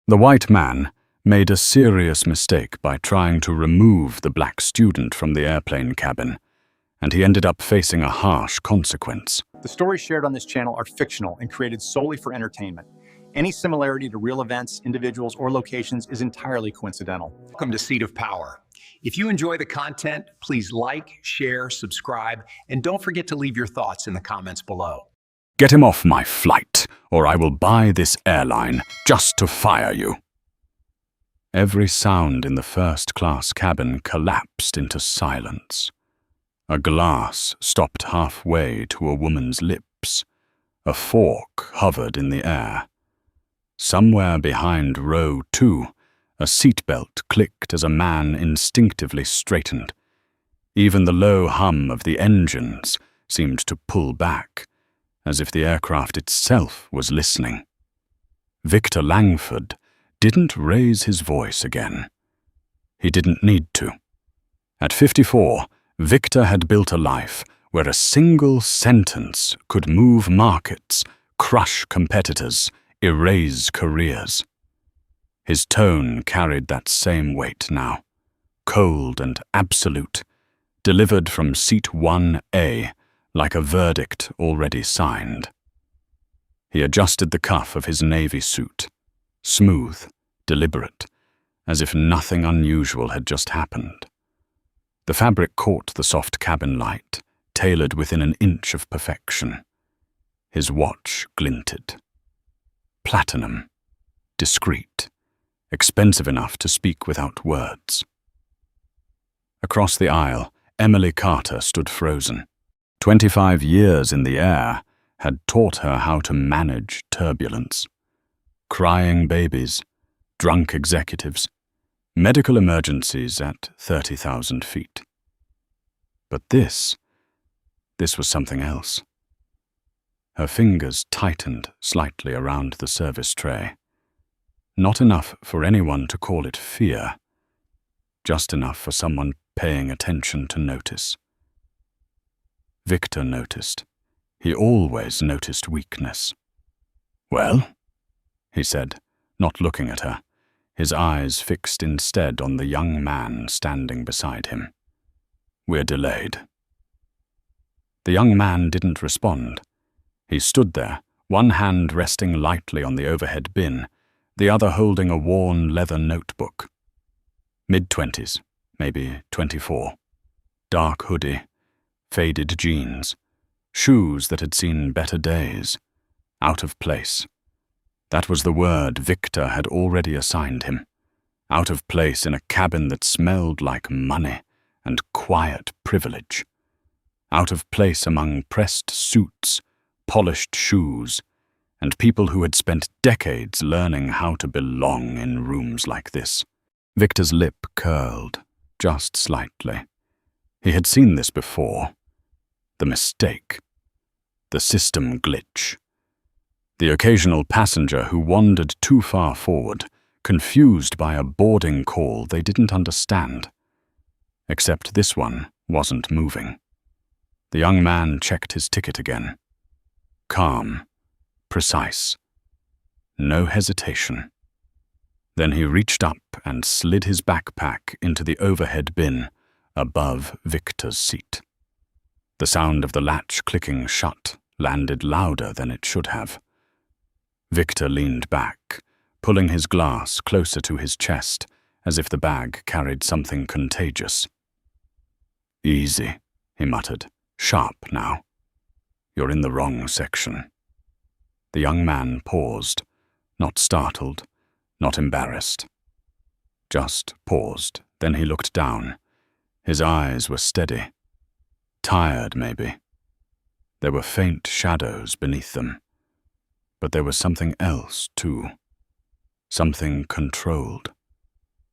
The white man made a serious mistake by trying to remove the black student from the airplane cabin, and he ended up facing a harsh consequence. The stories shared on this channel are fictional and created solely for entertainment. Any similarity to real events, individuals, or locations is entirely coincidental. Welcome to Seat of Power. If you enjoy the content, please like, share, subscribe, and don't forget to leave your thoughts in the comments below. Get him off my flight, or I will buy this airline just to fire you. Every sound in the first-class cabin collapsed into silence. A glass stopped halfway to a woman's lips. A fork hovered in the air. Somewhere behind row 2, a seatbelt clicked as a man instinctively straightened. Even the low hum of the engines seemed to pull back, as if the aircraft itself was listening. Victor Langford didn't raise his voice again. He didn't need to. At 54, Victor had built a life where a single sentence could move markets, crush competitors, erase careers. His tone carried that same weight now, cold and absolute, delivered from seat 1A like a verdict already signed. He adjusted the cuff of his navy suit, smooth, deliberate, as if nothing unusual had just happened. The fabric caught the soft cabin light, tailored within an inch of perfection. His watch glinted. Platinum, discreet, expensive enough to speak without words. Across the aisle, Emily Carter stood frozen. 25 years in the air had taught her how to manage turbulence. Crying babies, drunk executives, medical emergencies at 30,000 feet. But this was something else. Her fingers tightened slightly around the service tray. Not enough for anyone to call it fear, just enough for someone paying attention to notice. Victor noticed. He always noticed weakness. "Well?" he said, not looking at her, his eyes fixed instead on the young man standing beside him. "We're delayed." The young man didn't respond. He stood there, one hand resting lightly on the overhead bin, the other holding a worn leather notebook. Mid-20s, maybe 24. Dark hoodie, faded jeans, shoes that had seen better days. Out of place. That was the word Victor had already assigned him. Out of place in a cabin that smelled like money and quiet privilege. Out of place among pressed suits, polished shoes, and people who had spent decades learning how to belong in rooms like this. Victor's lip curled, just slightly. He had seen this before. The mistake. The system glitch. The occasional passenger who wandered too far forward, confused by a boarding call they didn't understand. Except this one wasn't moving. The young man checked his ticket again. Calm, precise. No hesitation. Then he reached up and slid his backpack into the overhead bin above Victor's seat. The sound of the latch clicking shut landed louder than it should have. Victor leaned back, pulling his glass closer to his chest as if the bag carried something contagious. "Easy," he muttered, "sharp now. You're in the wrong section." The young man paused, not startled, not embarrassed. Just paused, then he looked down. His eyes were steady. Tired, maybe. There were faint shadows beneath them. But there was something else, too. Something controlled.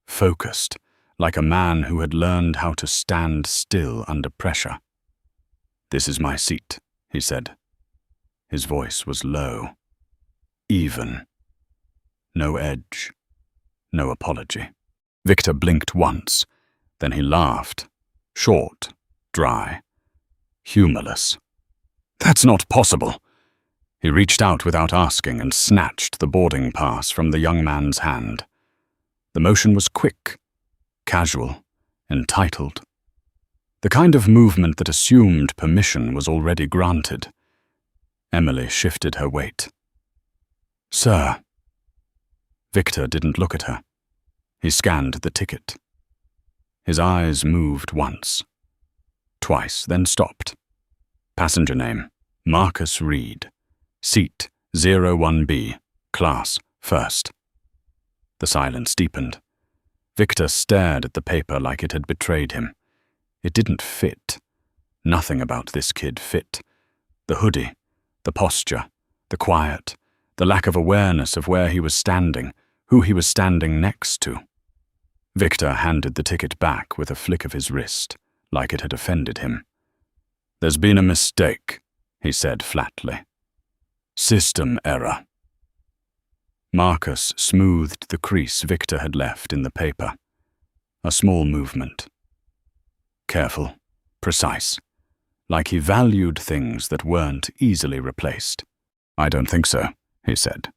Focused, like a man who had learned how to stand still under pressure. "This is my seat," he said. His voice was low. Even. No edge. No apology. Victor blinked once. Then he laughed. Short, dry, humorless. "That's not possible." He reached out without asking and snatched the boarding pass from the young man's hand. The motion was quick, casual, entitled. The kind of movement that assumed permission was already granted. Emily shifted her weight. "Sir." Victor didn't look at her. He scanned the ticket. His eyes moved once, twice, then stopped. Passenger name, Marcus Reed. Seat 01B, class first. The silence deepened. Victor stared at the paper like it had betrayed him. It didn't fit. Nothing about this kid fit. The hoodie, the posture, the quiet, the lack of awareness of where he was standing, who he was standing next to. Victor handed the ticket back with a flick of his wrist, like it had offended him. "There's been a mistake," he said flatly. "System error." Marcus smoothed the crease Victor had left in the paper. A small movement. Careful, precise, like he valued things that weren't easily replaced. "I don't think so," he said.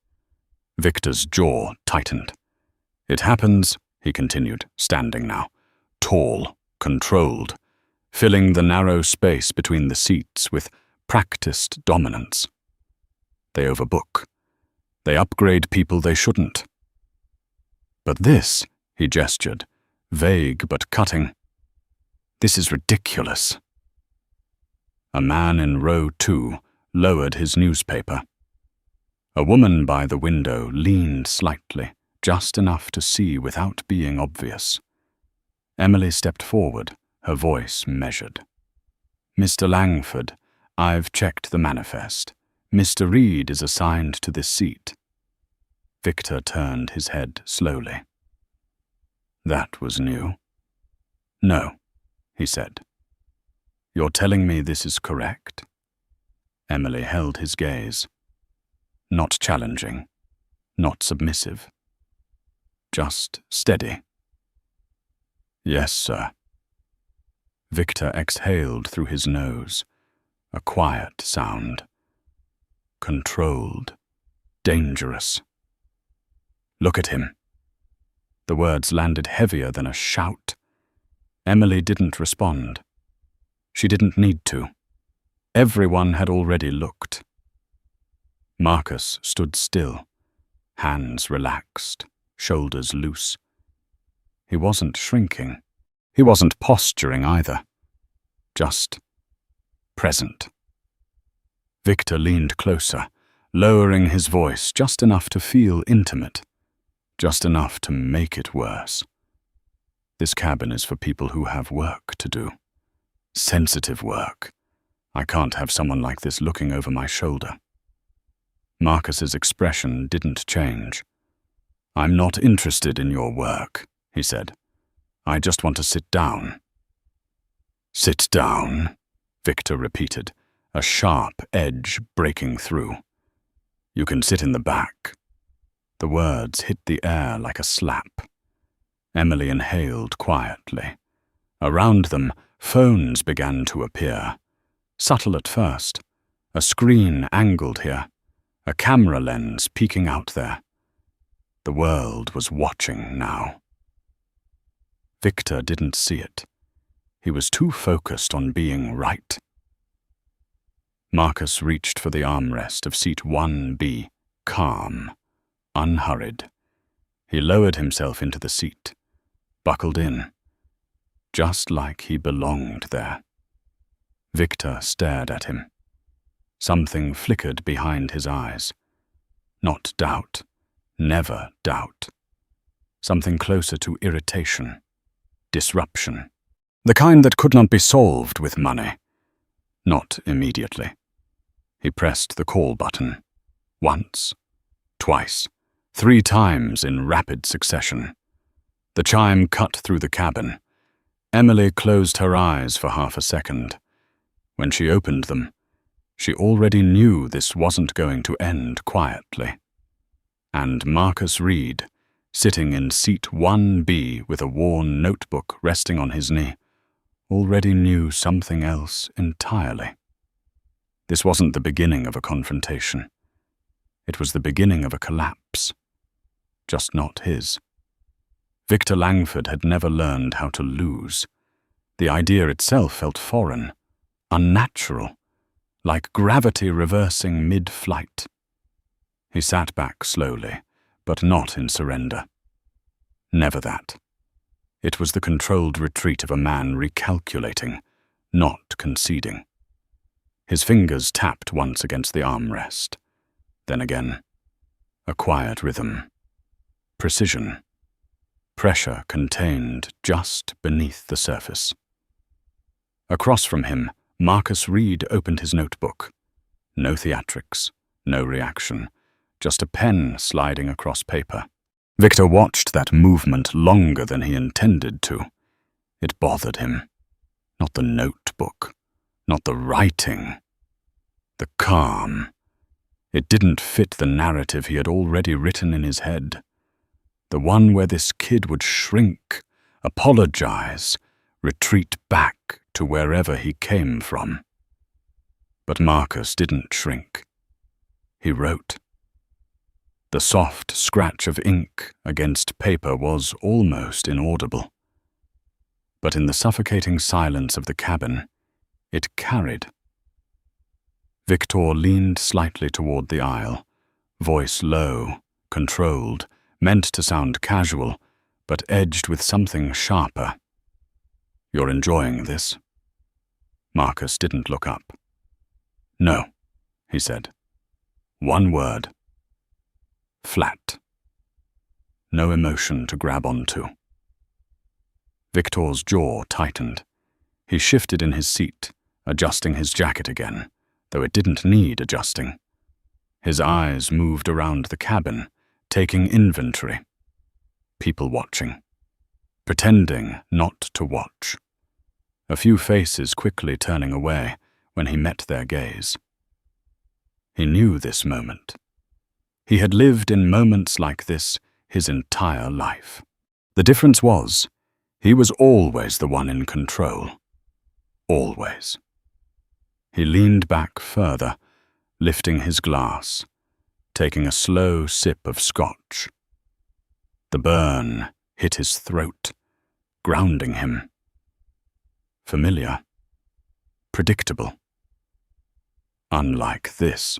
Victor's jaw tightened. "It happens," he continued, standing now, tall, controlled, filling the narrow space between the seats with practiced dominance. They overbook. They upgrade people they shouldn't. "But this," he gestured, vague but cutting, "this is ridiculous." A man in row 2 lowered his newspaper. A woman by the window leaned slightly, just enough to see without being obvious. Emily stepped forward, her voice measured. "Mr. Langford, I've checked the manifest. Mr. Reed is assigned to this seat." Victor turned his head slowly. That was new. "No," he said. "You're telling me this is correct?" Emily held his gaze. Not challenging, not submissive. Just steady. "Yes, sir." Victor exhaled through his nose, a quiet sound. Controlled, dangerous. "Look at him." The words landed heavier than a shout. Emily didn't respond. She didn't need to. Everyone had already looked. Marcus stood still, hands relaxed, shoulders loose. He wasn't shrinking. He wasn't posturing either. Just present. Victor leaned closer, lowering his voice just enough to feel intimate, just enough to make it worse. "This cabin is for people who have work to do. Sensitive work. I can't have someone like this looking over my shoulder." Marcus's expression didn't change. "I'm not interested in your work," he said. "I just want to sit down." "Sit down," Victor repeated, a sharp edge breaking through. "You can sit in the back." The words hit the air like a slap. Emily inhaled quietly. Around them, phones began to appear. Subtle at first. A screen angled here. A camera lens peeking out there. The world was watching now. Victor didn't see it. He was too focused on being right. Marcus reached for the armrest of seat 1B, calm, unhurried. He lowered himself into the seat, buckled in, just like he belonged there. Victor stared at him. Something flickered behind his eyes. Not doubt, never doubt. Something closer to irritation, disruption. The kind that could not be solved with money. Not immediately. He pressed the call button. Once, twice, 3 times in rapid succession. The chime cut through the cabin. Emily closed her eyes for half a second. When she opened them, she already knew this wasn't going to end quietly. And Marcus Reed, sitting in seat 1B with a worn notebook resting on his knee, already knew something else entirely. This wasn't the beginning of a confrontation. It was the beginning of a collapse, just not his. Victor Langford had never learned how to lose. The idea itself felt foreign, unnatural, like gravity reversing mid-flight. He sat back slowly, but not in surrender. Never that. It was the controlled retreat of a man recalculating, not conceding. His fingers tapped once against the armrest. Then again, a quiet rhythm. Precision. Pressure contained just beneath the surface. Across from him, Marcus Reed opened his notebook. No theatrics, no reaction, just a pen sliding across paper. Victor watched that movement longer than he intended to. It bothered him. Not the notebook, not the writing. The calm. It didn't fit the narrative he had already written in his head. The one where this kid would shrink, apologize, retreat back to wherever he came from. But Marcus didn't shrink. He wrote. The soft scratch of ink against paper was almost inaudible. But in the suffocating silence of the cabin, it carried. Victor leaned slightly toward the aisle, voice low, controlled, meant to sound casual, but edged with something sharper. You're enjoying this? Marcus didn't look up. No, he said. One word. Flat. No emotion to grab onto. Victor's jaw tightened. He shifted in his seat, adjusting his jacket again, though it didn't need adjusting. His eyes moved around the cabin, taking inventory. People watching. Pretending not to watch. A few faces quickly turning away when he met their gaze. He knew this moment. He had lived in moments like this his entire life. The difference was, he was always the one in control. Always. He leaned back further, lifting his glass, taking a slow sip of scotch. The burn hit his throat, grounding him. Familiar. Predictable. Unlike this.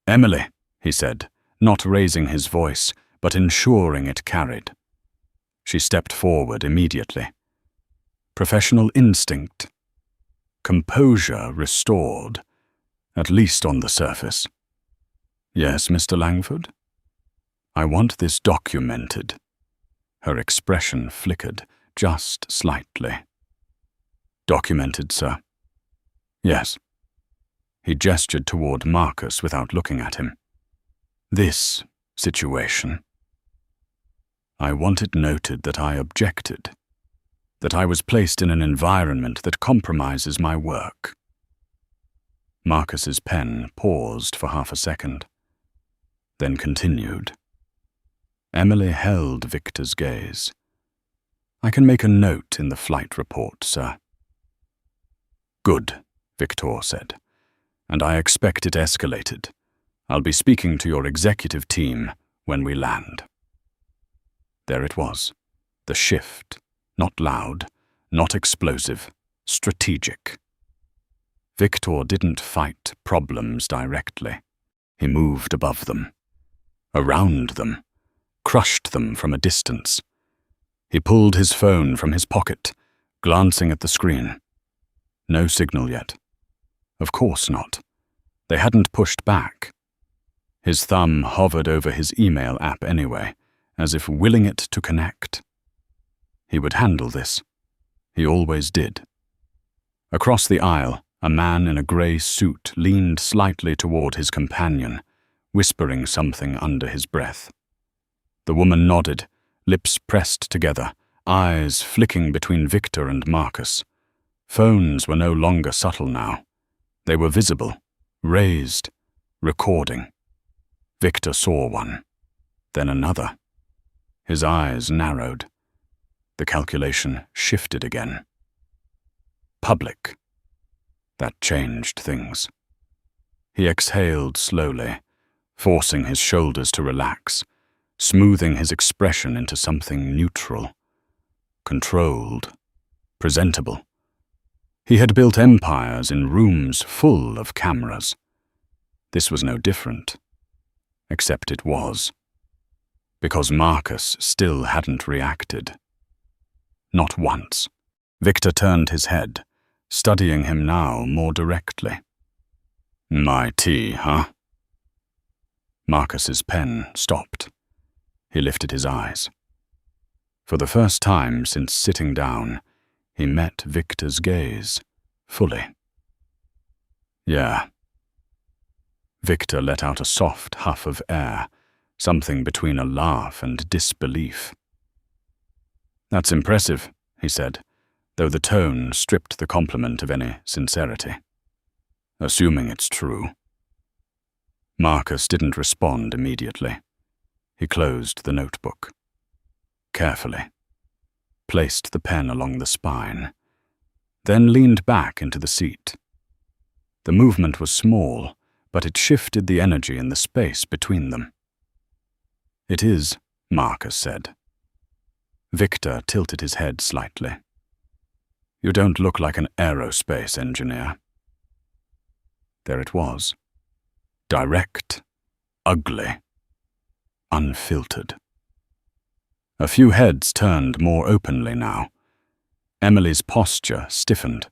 Emily, he said, not raising his voice, but ensuring it carried. She stepped forward immediately. Professional instinct. Composure restored, at least on the surface. Yes, Mr. Langford? I want this documented. Her expression flickered, just slightly. Documented, sir. Yes. He gestured toward Marcus without looking at him. This situation. I want it noted that I objected, that I was placed in an environment that compromises my work. Marcus's pen paused for half a second, then continued. Emily held Victor's gaze. I can make a note in the flight report, sir. Good, Victor said, and I expect it escalated. I'll be speaking to your executive team when we land. There it was, the shift, not loud, not explosive, strategic. Victor didn't fight problems directly. He moved above them, around them, crushed them from a distance. He pulled his phone from his pocket, glancing at the screen. No signal yet. Of course not. They hadn't pushed back. His thumb hovered over his email app anyway, as if willing it to connect. He would handle this. He always did. Across the aisle, a man in a grey suit leaned slightly toward his companion, whispering something under his breath. The woman nodded, lips pressed together, eyes flicking between Victor and Marcus. Phones were no longer subtle now. They were visible, raised, recording. Victor saw one, then another. His eyes narrowed. The calculation shifted again. Public. That changed things. He exhaled slowly, forcing his shoulders to relax, smoothing his expression into something neutral, controlled, presentable. He had built empires in rooms full of cameras. This was no different, except it was, because Marcus still hadn't reacted. Not once. Victor turned his head, studying him now more directly. My tea, huh? Marcus's pen stopped. He lifted his eyes. For the first time since sitting down, he met Victor's gaze, fully. Yeah. Victor let out a soft huff of air, something between a laugh and disbelief. That's impressive, he said, though the tone stripped the compliment of any sincerity. Assuming it's true. Marcus didn't respond immediately. He closed the notebook. Carefully. Placed the pen along the spine, then leaned back into the seat. The movement was small, but it shifted the energy in the space between them. It is, Marcus said. Victor tilted his head slightly. You don't look like an aerospace engineer. There it was. Direct, ugly, unfiltered. A few heads turned more openly now. Emily's posture stiffened.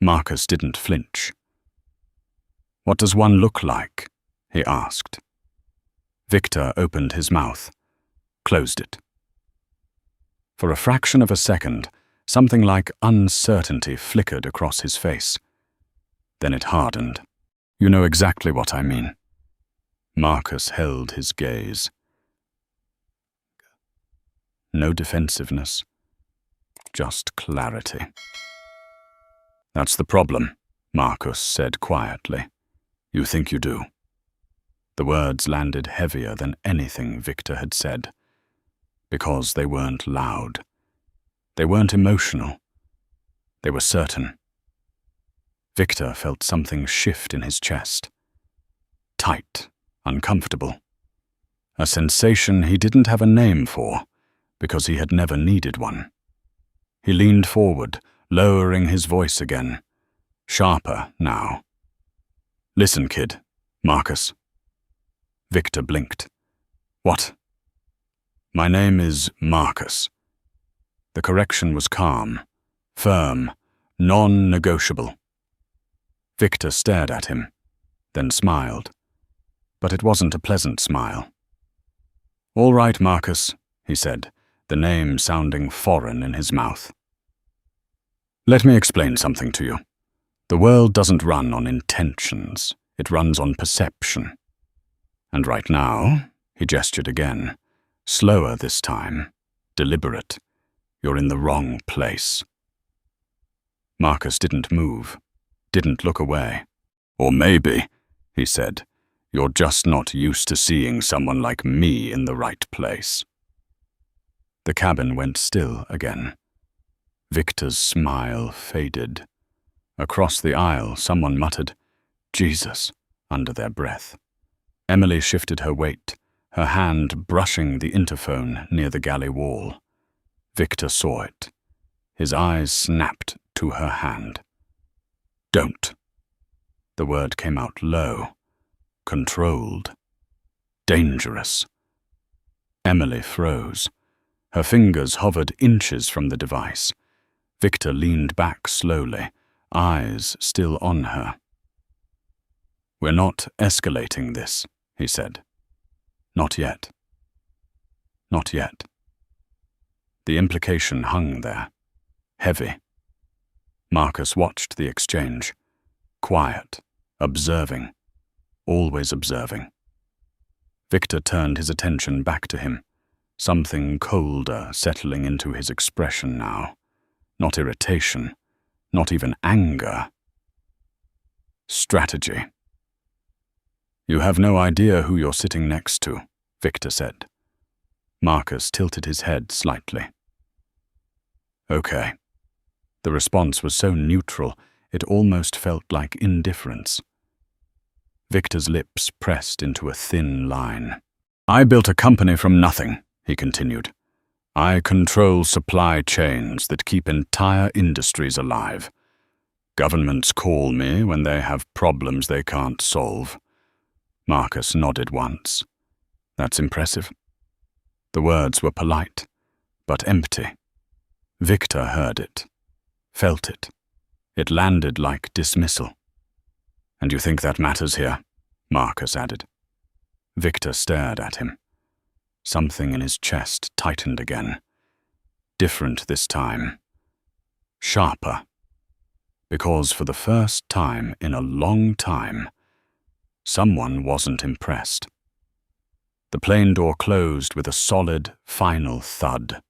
Marcus didn't flinch. What does one look like? He asked. Victor opened his mouth, closed it. For a fraction of a second, something like uncertainty flickered across his face. Then it hardened. You know exactly what I mean. Marcus held his gaze. No defensiveness, just clarity. That's the problem, Marcus said quietly. You think you do. The words landed heavier than anything Victor had said, because they weren't loud. They weren't emotional. They were certain. Victor felt something shift in his chest. Tight, uncomfortable. A sensation he didn't have a name for, because he had never needed one. He leaned forward, lowering his voice again, sharper now. Listen, kid, Marcus. Victor blinked. What? My name is Marcus. The correction was calm, firm, non-negotiable. Victor stared at him, then smiled. But it wasn't a pleasant smile. All right, Marcus, he said, the name sounding foreign in his mouth. Let me explain something to you. The world doesn't run on intentions. It runs on perception. And right now, he gestured again, slower this time, deliberate. You're in the wrong place. Marcus didn't move, didn't look away. Or maybe, he said, you're just not used to seeing someone like me in the right place. The cabin went still again. Victor's smile faded. Across the aisle, someone muttered, Jesus, under their breath. Emily shifted her weight, her hand brushing the interphone near the galley wall. Victor saw it. His eyes snapped to her hand. Don't. The word came out low, controlled, dangerous. Emily froze. Her fingers hovered inches from the device. Victor leaned back slowly, eyes still on her. We're not escalating this, he said. Not yet. Not yet. The implication hung there, heavy. Marcus watched the exchange, quiet, observing, always observing. Victor turned his attention back to him, something colder settling into his expression now. Not irritation, not even anger. Strategy. You have no idea who you're sitting next to, Victor said. Marcus tilted his head slightly. Okay. The response was so neutral, it almost felt like indifference. Victor's lips pressed into a thin line. "I built a company from nothing," he continued. "I control supply chains that keep entire industries alive. Governments call me when they have problems they can't solve." Marcus nodded once. "That's impressive." The words were polite, but empty. Victor heard it, felt it. It landed like dismissal. "And you think that matters here?" Marcus added. Victor stared at him. Something in his chest tightened again. Different this time. Sharper. Because for the first time in a long time, someone wasn't impressed. The plane door closed with a solid, final thud.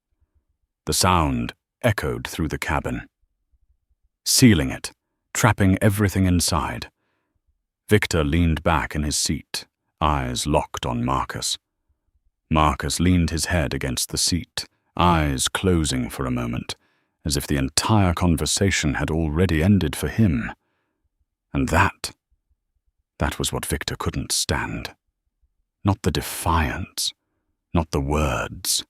The sound echoed through the cabin, sealing it, trapping everything inside. Victor leaned back in his seat, eyes locked on Marcus. Marcus leaned his head against the seat, eyes closing for a moment, as if the entire conversation had already ended for him. And that was what Victor couldn't stand. Not the defiance, not the words,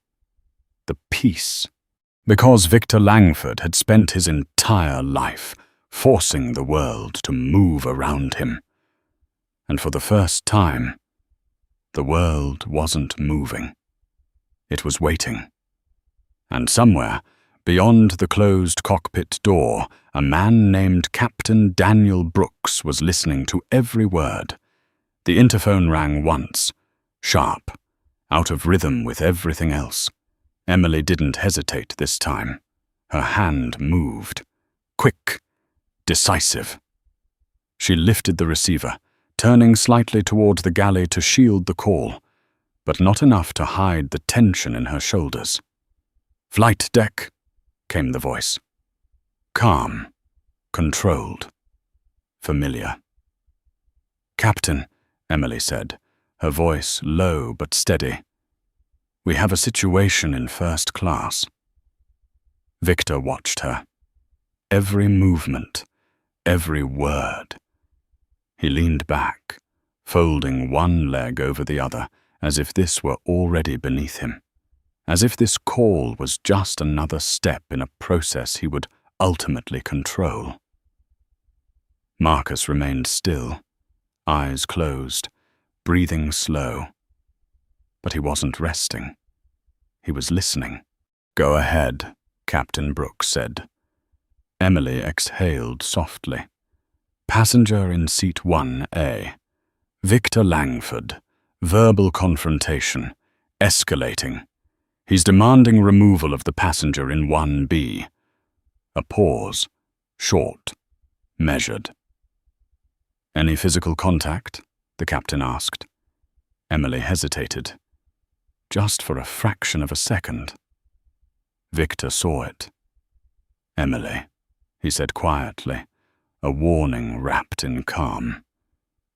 the peace. Because Victor Langford had spent his entire life forcing the world to move around him. And for the first time, the world wasn't moving. It was waiting. And somewhere, beyond the closed cockpit door, a man named Captain Daniel Brooks was listening to every word. The interphone rang once, sharp, out of rhythm with everything else. Emily didn't hesitate this time. Her hand moved. Quick, decisive. She lifted the receiver, turning slightly toward the galley to shield the call, but not enough to hide the tension in her shoulders. "Flight deck," came the voice. Calm, controlled, familiar. "Captain," Emily said, her voice low but steady. "We have a situation in first class." Victor watched her. Every movement, every word. He leaned back, folding one leg over the other, as if this were already beneath him. As if this call was just another step in a process he would ultimately control. Marcus remained still, eyes closed, breathing slow. But he wasn't resting. He was listening. "Go ahead," Captain Brooks said. Emily exhaled softly. "Passenger in seat 1A. Victor Langford. Verbal confrontation. Escalating. He's demanding removal of the passenger in 1B. A pause. Short. Measured. "Any physical contact?" the captain asked. Emily hesitated. Just for a fraction of a second. Victor saw it. "Emily," he said quietly, a warning wrapped in calm.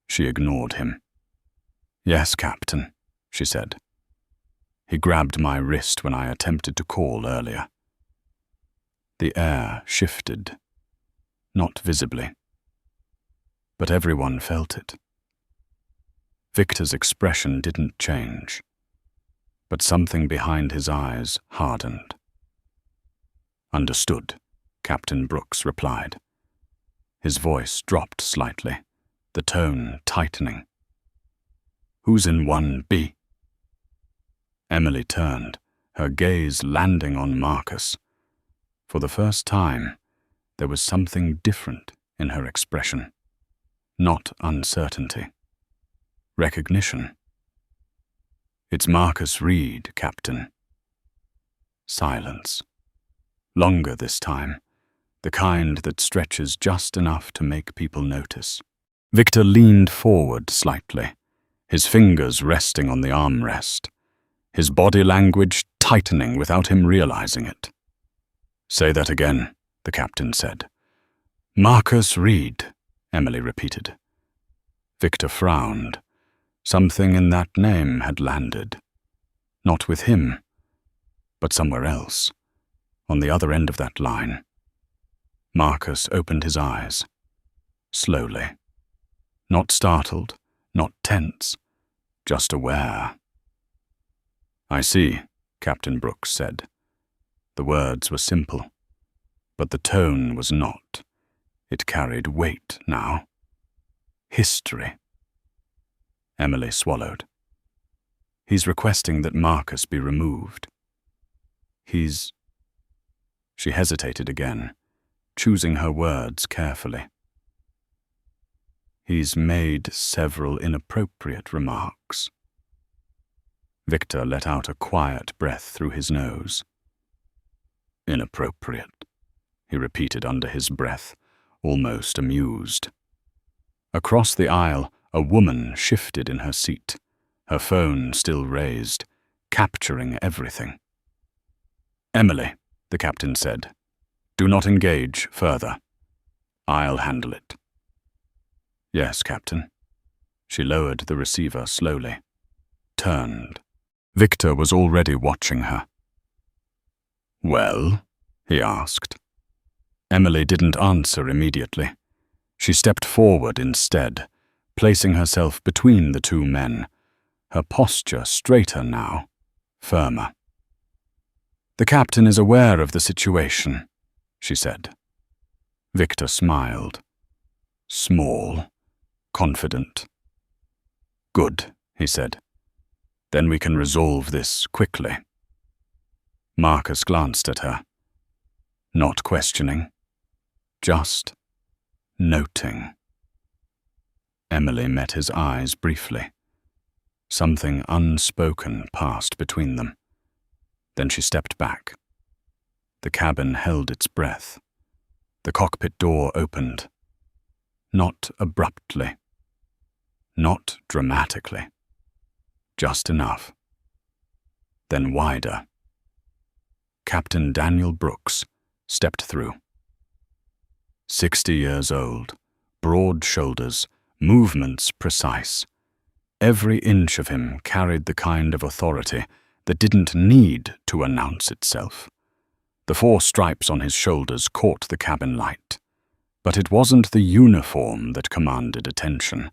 She ignored him. "Yes, Captain," she said. He grabbed my wrist when I attempted to call earlier. The air shifted, not visibly, but everyone felt it. Victor's expression didn't change, but something behind his eyes hardened. "Understood," Captain Brooks replied. His voice dropped slightly, the tone tightening. "Who's in 1B? Emily turned, her gaze landing on Marcus. For the first time, there was something different in her expression. Not uncertainty. Recognition. "It's Marcus Reed, Captain." Silence. Longer this time, the kind that stretches just enough to make people notice. Victor leaned forward slightly, his fingers resting on the armrest, his body language tightening without him realizing it. "Say that again," the captain said. "Marcus Reed," Emily repeated. Victor frowned. Something in that name had landed. Not with him, but somewhere else, on the other end of that line. Marcus opened his eyes. Slowly. Not startled, not tense, just aware. "I see," Captain Brooks said. The words were simple, but the tone was not. It carried weight now. History. Emily swallowed. "He's requesting that Marcus be removed. He's—" She hesitated again, choosing her words carefully. "He's made several inappropriate remarks." Victor let out a quiet breath through his nose. "Inappropriate," he repeated under his breath, almost amused. Across the aisle, a woman shifted in her seat, her phone still raised, capturing everything. "Emily," the captain said, "do not engage further. I'll handle it." "Yes, Captain." She lowered the receiver slowly, turned. Victor was already watching her. "Well?" he asked. Emily didn't answer immediately. She stepped forward instead, placing herself between the two men, her posture straighter now, firmer. "The captain is aware of the situation," she said. Victor smiled. Small, confident. "Good," he said. "Then we can resolve this quickly." Marcus glanced at her, not questioning, just noting. Emily met his eyes briefly. Something unspoken passed between them. Then she stepped back. The cabin held its breath. The cockpit door opened. Not abruptly. Not dramatically. Just enough. Then wider. Captain Daniel Brooks stepped through. 60 years old, broad shoulders, movements precise. Every inch of him carried the kind of authority that didn't need to announce itself. The 4 stripes on his shoulders caught the cabin light. But it wasn't the uniform that commanded attention.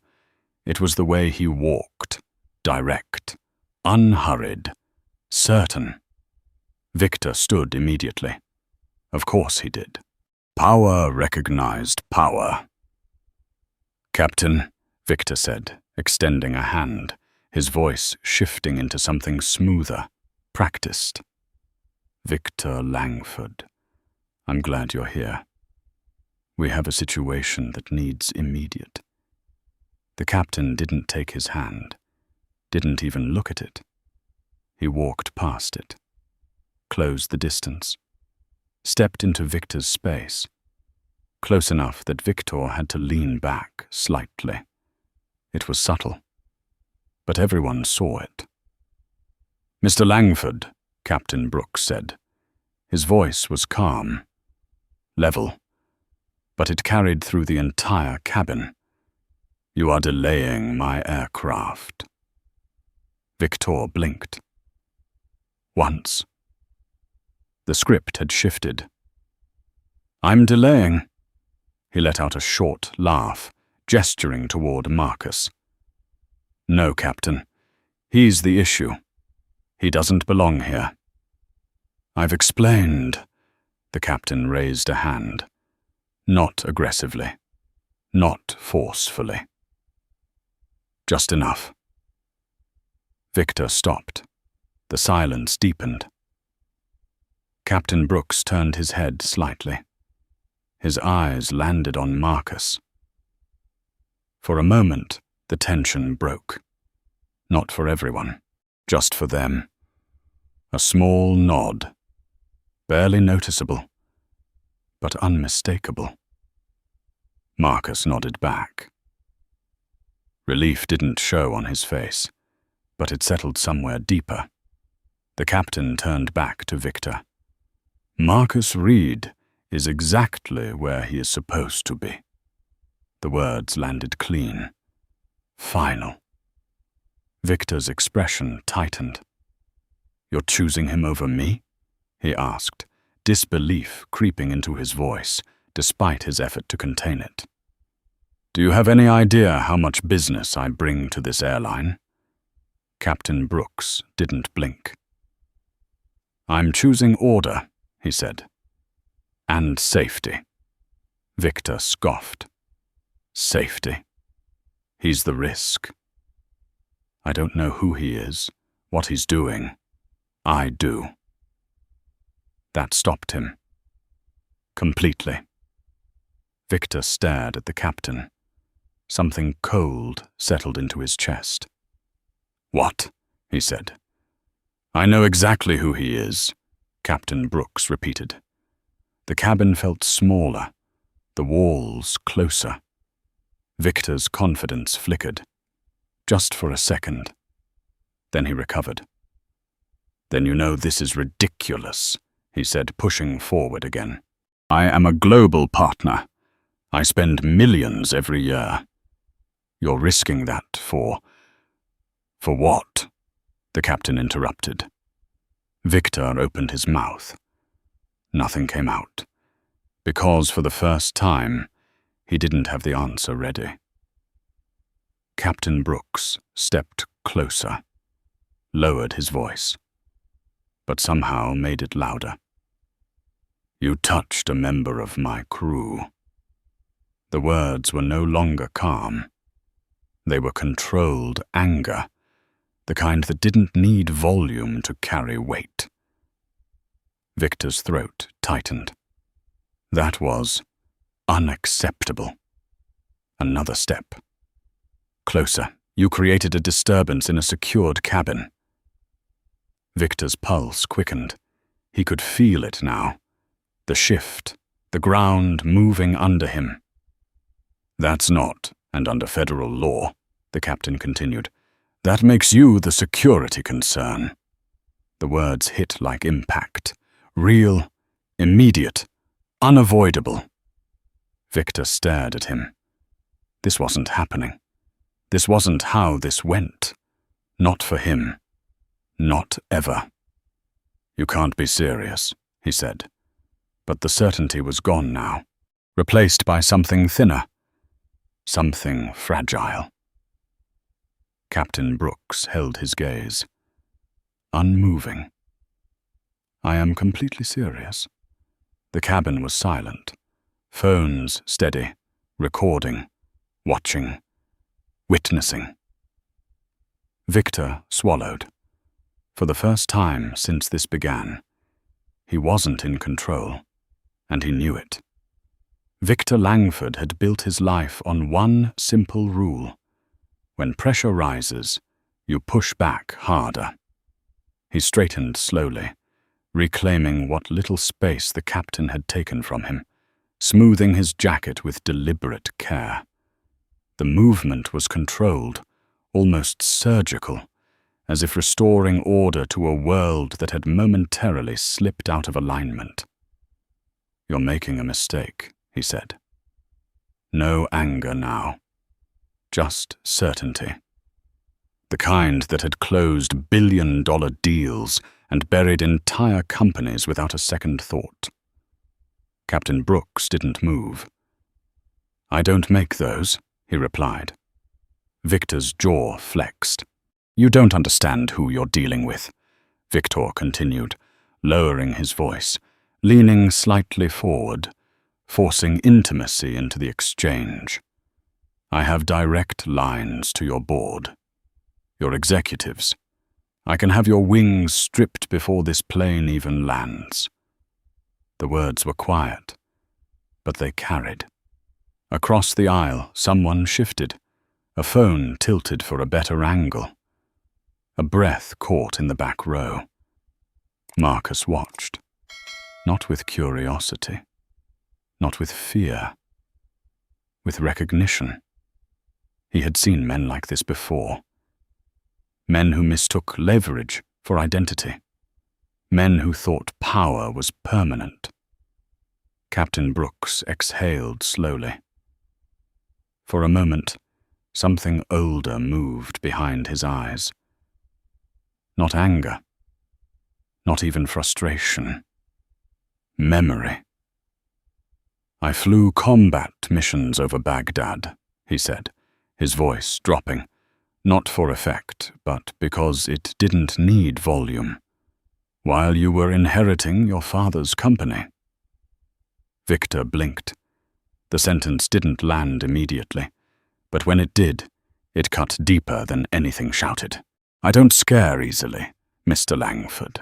It was the way he walked, direct, unhurried, certain. Victor stood immediately. Of course he did. Power recognized power. "Captain," Victor said, extending a hand, his voice shifting into something smoother, practiced. "Victor Langford, I'm glad you're here. We have a situation that needs immediate." The captain didn't take his hand, didn't even look at it. He walked past it, closed the distance, stepped into Victor's space, close enough that Victor had to lean back slightly. It was subtle, but everyone saw it. "Mr. Langford," Captain Brooks said. His voice was calm, level, but it carried through the entire cabin. "You are delaying my aircraft." Victor blinked. Once. The script had shifted. "I'm delaying." He let out a short laugh, gesturing toward Marcus. "No, Captain. He's the issue. He doesn't belong here." "I've explained." The captain raised a hand. Not aggressively. Not forcefully. Just enough. Victor stopped. The silence deepened. Captain Brooks turned his head slightly. His eyes landed on Marcus. For a moment, the tension broke. Not for everyone, just for them. A small nod, barely noticeable, but unmistakable. Marcus nodded back. Relief didn't show on his face, but it settled somewhere deeper. The captain turned back to Victor. "Marcus Reed is exactly where he is supposed to be." The words landed clean. Final. Victor's expression tightened. "You're choosing him over me?" he asked, disbelief creeping into his voice, despite his effort to contain it. Do you have any idea how much business I bring to this airline? Captain Brooks didn't blink. I'm choosing order, he said. And safety. Victor scoffed. Safety. He's the risk. I don't know who he is, what he's doing. I do. That stopped him. Completely. Victor stared at the captain. Something cold settled into his chest. What? He said. I know exactly who he is, Captain Brooks repeated. The cabin felt smaller, the walls closer. Victor's confidence flickered, just for a second. Then he recovered. Then you know this is ridiculous, he said, pushing forward again. I am a global partner. I spend millions every year. You're risking that for what? The captain interrupted. Victor opened his mouth. Nothing came out, because for the first time, he didn't have the answer ready. Captain Brooks stepped closer, lowered his voice, but somehow made it louder. You touched a member of my crew. The words were no longer calm. They were controlled anger, the kind that didn't need volume to carry weight. Victor's throat tightened. That was unacceptable. Another step. Closer. You created a disturbance in a secured cabin. Victor's pulse quickened. He could feel it now. The shift, the ground moving under him. That's not, and under federal law, the captain continued, that makes you the security concern. The words hit like impact. Real, immediate, unavoidable. Victor stared at him. This wasn't happening. This wasn't how this went. Not for him. Not ever. You can't be serious, he said. But the certainty was gone now, replaced by something thinner, something fragile. Captain Brooks held his gaze, unmoving. I am completely serious. The cabin was silent, phones steady, recording, watching, witnessing. Victor swallowed. For the first time since this began, he wasn't in control, and he knew it. Victor Langford had built his life on one simple rule. When pressure rises, you push back harder. He straightened slowly, reclaiming what little space the captain had taken from him, smoothing his jacket with deliberate care. The movement was controlled, almost surgical, as if restoring order to a world that had momentarily slipped out of alignment. You're making a mistake, he said. No anger now. Just certainty. The kind that had closed billion-dollar deals and buried entire companies without a second thought. Captain Brooks didn't move. I don't make those, he replied. Victor's jaw flexed. You don't understand who you're dealing with, Victor continued, lowering his voice, leaning slightly forward, forcing intimacy into the exchange. I have direct lines to your board, your executives. I can have your wings stripped before this plane even lands. The words were quiet, but they carried. Across the aisle, someone shifted, a phone tilted for a better angle. A breath caught in the back row. Marcus watched, not with curiosity, not with fear, with recognition. He had seen men like this before. Men who mistook leverage for identity. Men who thought power was permanent. Captain Brooks exhaled slowly. For a moment, something older moved behind his eyes. Not anger. Not even frustration. Memory. I flew combat missions over Baghdad, he said, his voice dropping, not for effect, but because it didn't need volume. While you were inheriting your father's company. Victor blinked. The sentence didn't land immediately, but when it did, it cut deeper than anything shouted. I don't scare easily, Mr. Langford.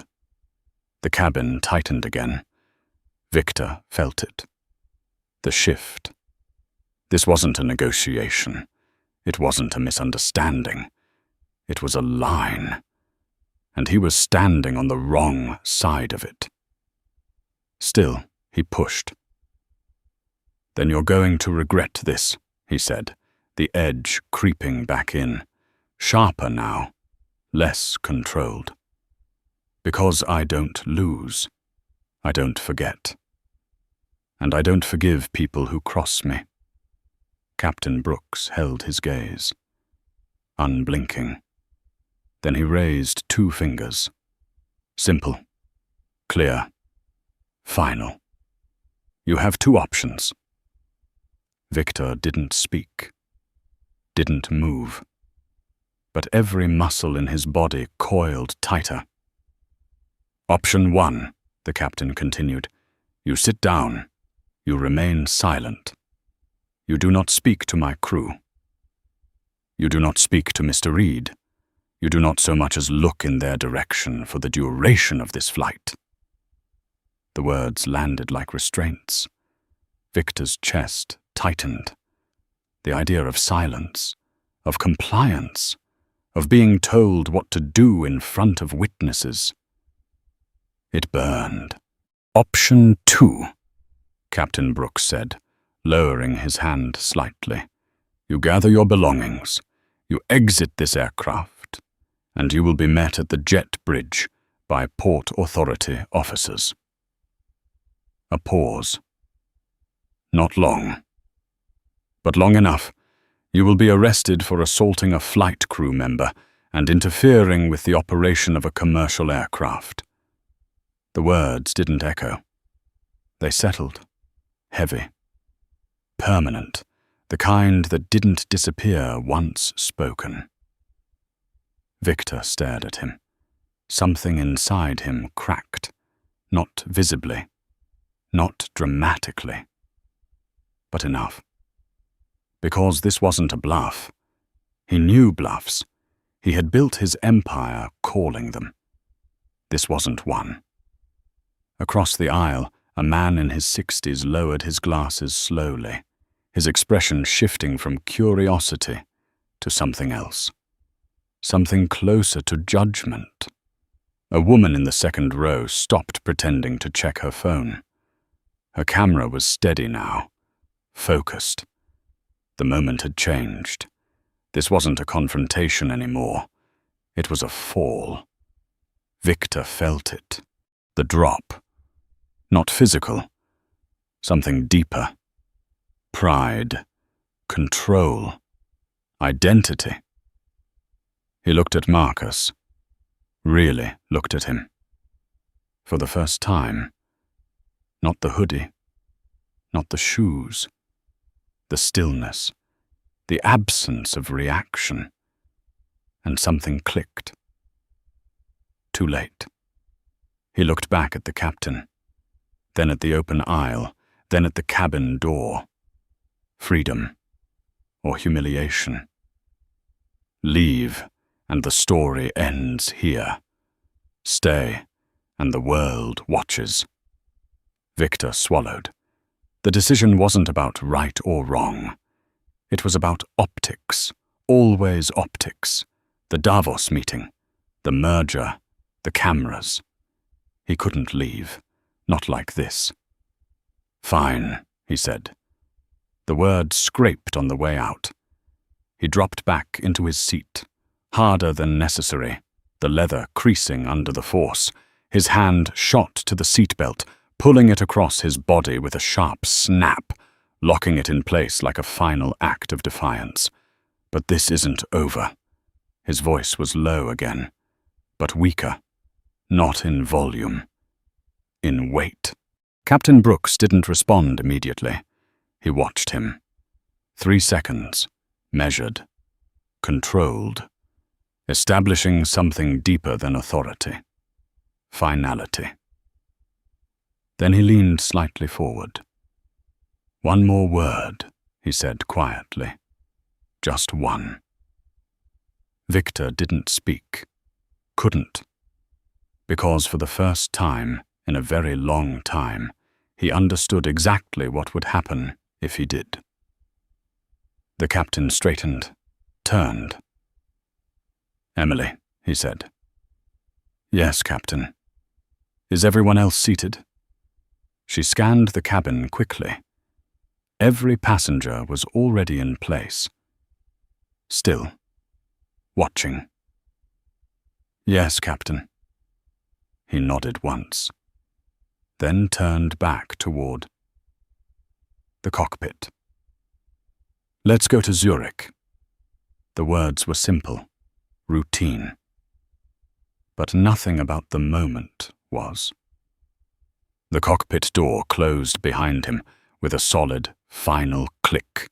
The cabin tightened again. Victor felt it. The shift. This wasn't a negotiation. It wasn't a misunderstanding. It was a line. And he was standing on the wrong side of it. Still, he pushed. Then you're going to regret this, he said, the edge creeping back in, sharper now, less controlled. Because I don't lose. I don't forget. And I don't forgive people who cross me. Captain Brooks held his gaze, unblinking. Then he raised 2 fingers. Simple, clear, final. You have 2 options. Victor didn't speak, didn't move, but every muscle in his body coiled tighter. Option 1, the captain continued. You sit down. You remain silent. You do not speak to my crew. You do not speak to Mr. Reed. You do not so much as look in their direction for the duration of this flight. The words landed like restraints. Victor's chest tightened. The idea of silence, of compliance, of being told what to do in front of witnesses. It burned. Option 2, Captain Brooks said, lowering his hand slightly. You gather your belongings. You exit this aircraft, and you will be met at the jet bridge by Port Authority officers. A pause. Not long. But long enough. You will be arrested for assaulting a flight crew member and interfering with the operation of a commercial aircraft. The words didn't echo. They settled. Heavy. Permanent. The kind that didn't disappear once spoken. Victor stared at him. Something inside him cracked. Not visibly. Not dramatically. But enough. Because this wasn't a bluff. He knew bluffs. He had built his empire calling them. This wasn't one. Across the aisle, a man in his 60s lowered his glasses slowly, his expression shifting from curiosity to something else. Something closer to judgment. A woman in the second row stopped pretending to check her phone. Her camera was steady now, focused. The moment had changed. This wasn't a confrontation anymore. It was a fall. Victor felt it. The drop. Not physical. Something deeper. Pride. Control. Identity. He looked at Marcus. Really looked at him. For the first time. Not the hoodie. Not the shoes. The stillness. The absence of reaction. And something clicked. Too late. He looked back at the captain, then at the open aisle, then at the cabin door. Freedom or humiliation. Leave, and the story ends here. Stay, and the world watches. Victor swallowed. The decision wasn't about right or wrong. It was about optics, always optics. The Davos meeting, the merger, the cameras. He couldn't leave, not like this. Fine, he said. The word scraped on the way out. He dropped back into his seat, harder than necessary, the leather creasing under the force. His hand shot to the seatbelt, pulling it across his body with a sharp snap, locking it in place like a final act of defiance. But this isn't over. His voice was low again, but weaker. Not in volume. In weight. Captain Brooks didn't respond immediately. He watched him. 3 seconds. measured, controlled, establishing something deeper than authority, finality. Then he leaned slightly forward. "One more word," he said quietly. "Just one." Victor didn't speak, couldn't, because for the first time in a very long time, he understood exactly what would happen if he did. The captain straightened, turned. "Emily," he said. "Yes, Captain. Is everyone else seated?" She scanned the cabin quickly. Every passenger was already in place. Still, watching. "Yes, Captain." He nodded once, then turned back toward the cockpit. "Let's go to Zurich." The words were simple, routine. But nothing about the moment was. The cockpit door closed behind him with a solid, final click.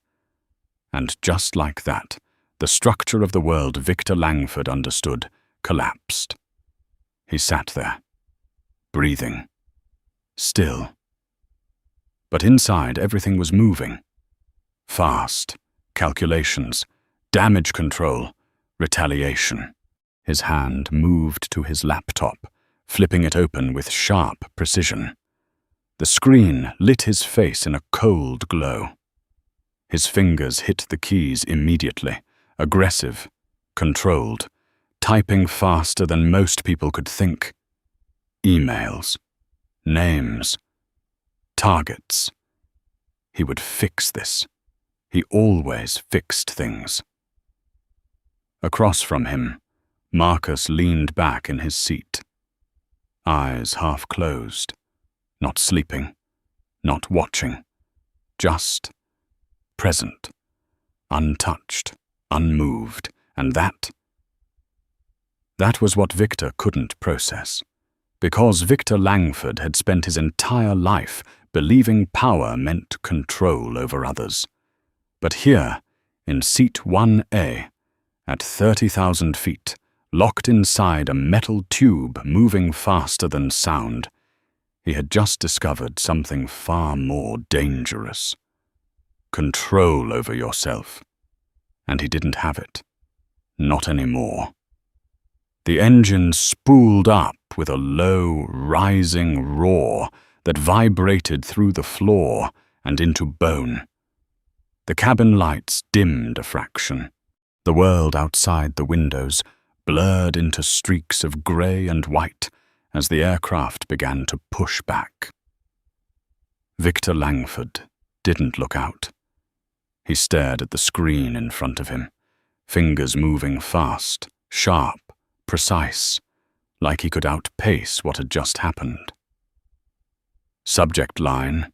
And just like that, the structure of the world Victor Langford understood collapsed. He sat there, breathing, still. But inside, everything was moving. Fast, calculations, damage control, retaliation. His hand moved to his laptop, flipping it open with sharp precision. The screen lit his face in a cold glow. His fingers hit the keys immediately, aggressive, controlled, typing faster than most people could think. Emails, names, targets. He would fix this. He always fixed things. Across from him, Marcus leaned back in his seat, eyes half closed, not sleeping, not watching, just present, untouched, unmoved, and that was what Victor couldn't process, because Victor Langford had spent his entire life believing power meant control over others. But here, in Seat 1A, at 30,000 feet, locked inside a metal tube moving faster than sound, he had just discovered something far more dangerous. Control over yourself. And he didn't have it. Not anymore. The engine spooled up with a low, rising roar that vibrated through the floor and into bone. The cabin lights dimmed a fraction. The world outside the windows blurred into streaks of grey and white as the aircraft began to push back. Victor Langford didn't look out. He stared at the screen in front of him, fingers moving fast, sharp, precise, like he could outpace what had just happened. Subject line,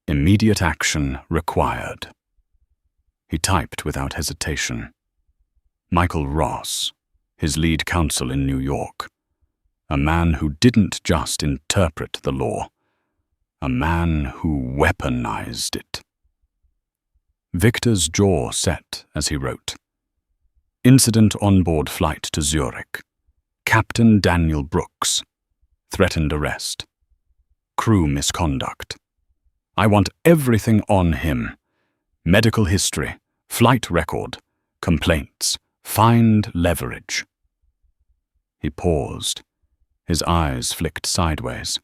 immediate action required. He typed without hesitation. Michael Ross, his lead counsel in New York. A man who didn't just interpret the law. A man who weaponized it. Victor's jaw set as he wrote. Incident on-board flight to Zurich. Captain Daniel Brooks. Threatened arrest. Crew misconduct. I want everything on him. Medical history, flight record, complaints, find leverage. He paused. His eyes flicked sideways.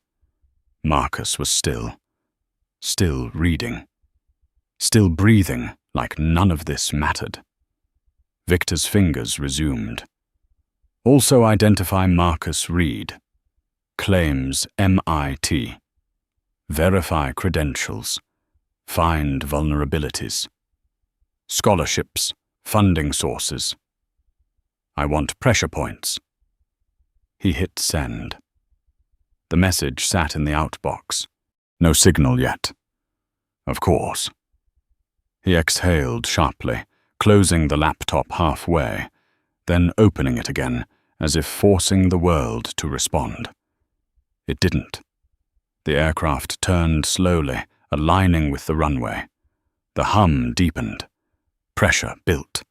Marcus was still reading, still breathing like none of this mattered. Victor's fingers resumed. Also identify Marcus Reed. Claims MIT. Verify credentials. Find vulnerabilities. Scholarships, funding sources. I want pressure points. He hit send. The message sat in the outbox. No signal yet. Of course. He exhaled sharply, closing the laptop halfway, then opening it again, as if forcing the world to respond. It didn't. The aircraft turned slowly, aligning with the runway. The hum deepened. Pressure built.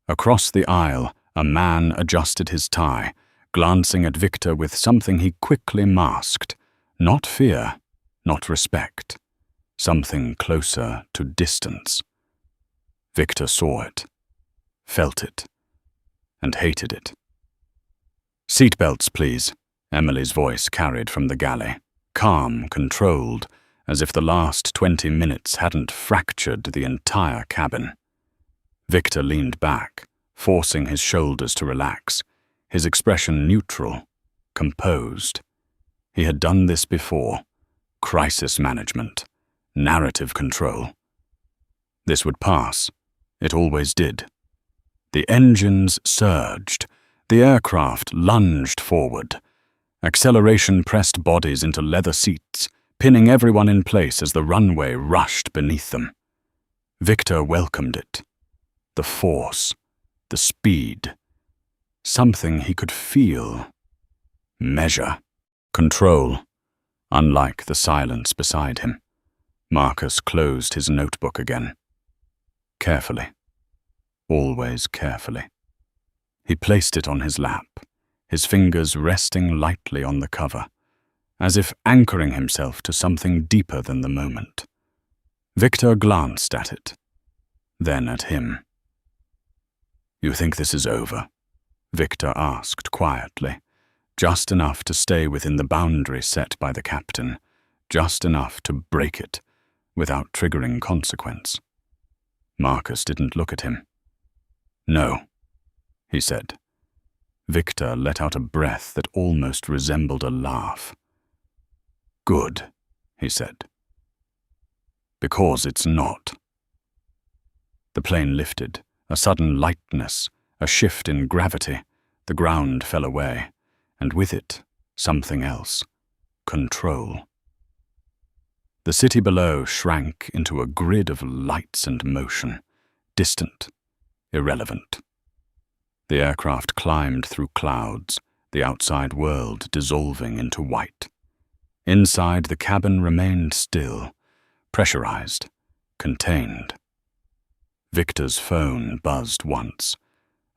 Across the aisle, a man adjusted his tie, glancing at Victor with something he quickly masked. Not fear, not respect. Something closer to distance. Victor saw it, felt it, and hated it. "Seatbelts, please," Emily's voice carried from the galley, calm, controlled, as if the last 20 minutes hadn't fractured the entire cabin. Victor leaned back, forcing his shoulders to relax, his expression neutral, composed. He had done this before. Crisis management, narrative control. This would pass. It always did. The engines surged. The aircraft lunged forward. Acceleration pressed bodies into leather seats, pinning everyone in place as the runway rushed beneath them. Victor welcomed it. The force, the speed. Something he could feel, measure, control. Unlike the silence beside him, Marcus closed his notebook again. Carefully. Always carefully. He placed it on his lap, his fingers resting lightly on the cover, as if anchoring himself to something deeper than the moment. Victor glanced at it, then at him. "You think this is over?" Victor asked quietly, just enough to stay within the boundary set by the captain, just enough to break it without triggering consequence. Marcus didn't look at him. "No," he said. Victor let out a breath that almost resembled a laugh. "Good," he said. "Because it's not." The plane lifted, a sudden lightness, a shift in gravity. The ground fell away, and with it, something else. Control. The city below shrank into a grid of lights and motion, distant, irrelevant. The aircraft climbed through clouds, the outside world dissolving into white. Inside, the cabin remained still, pressurized, contained. Victor's phone buzzed once,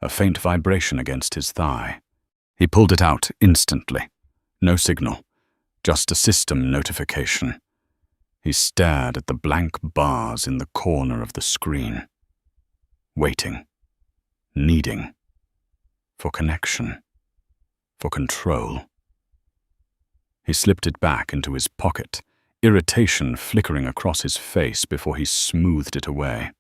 a faint vibration against his thigh. He pulled it out instantly. No signal, just a system notification. He stared at the blank bars in the corner of the screen. Waiting. Needing. For connection. For control. He slipped it back into his pocket, irritation flickering across his face before he smoothed it away.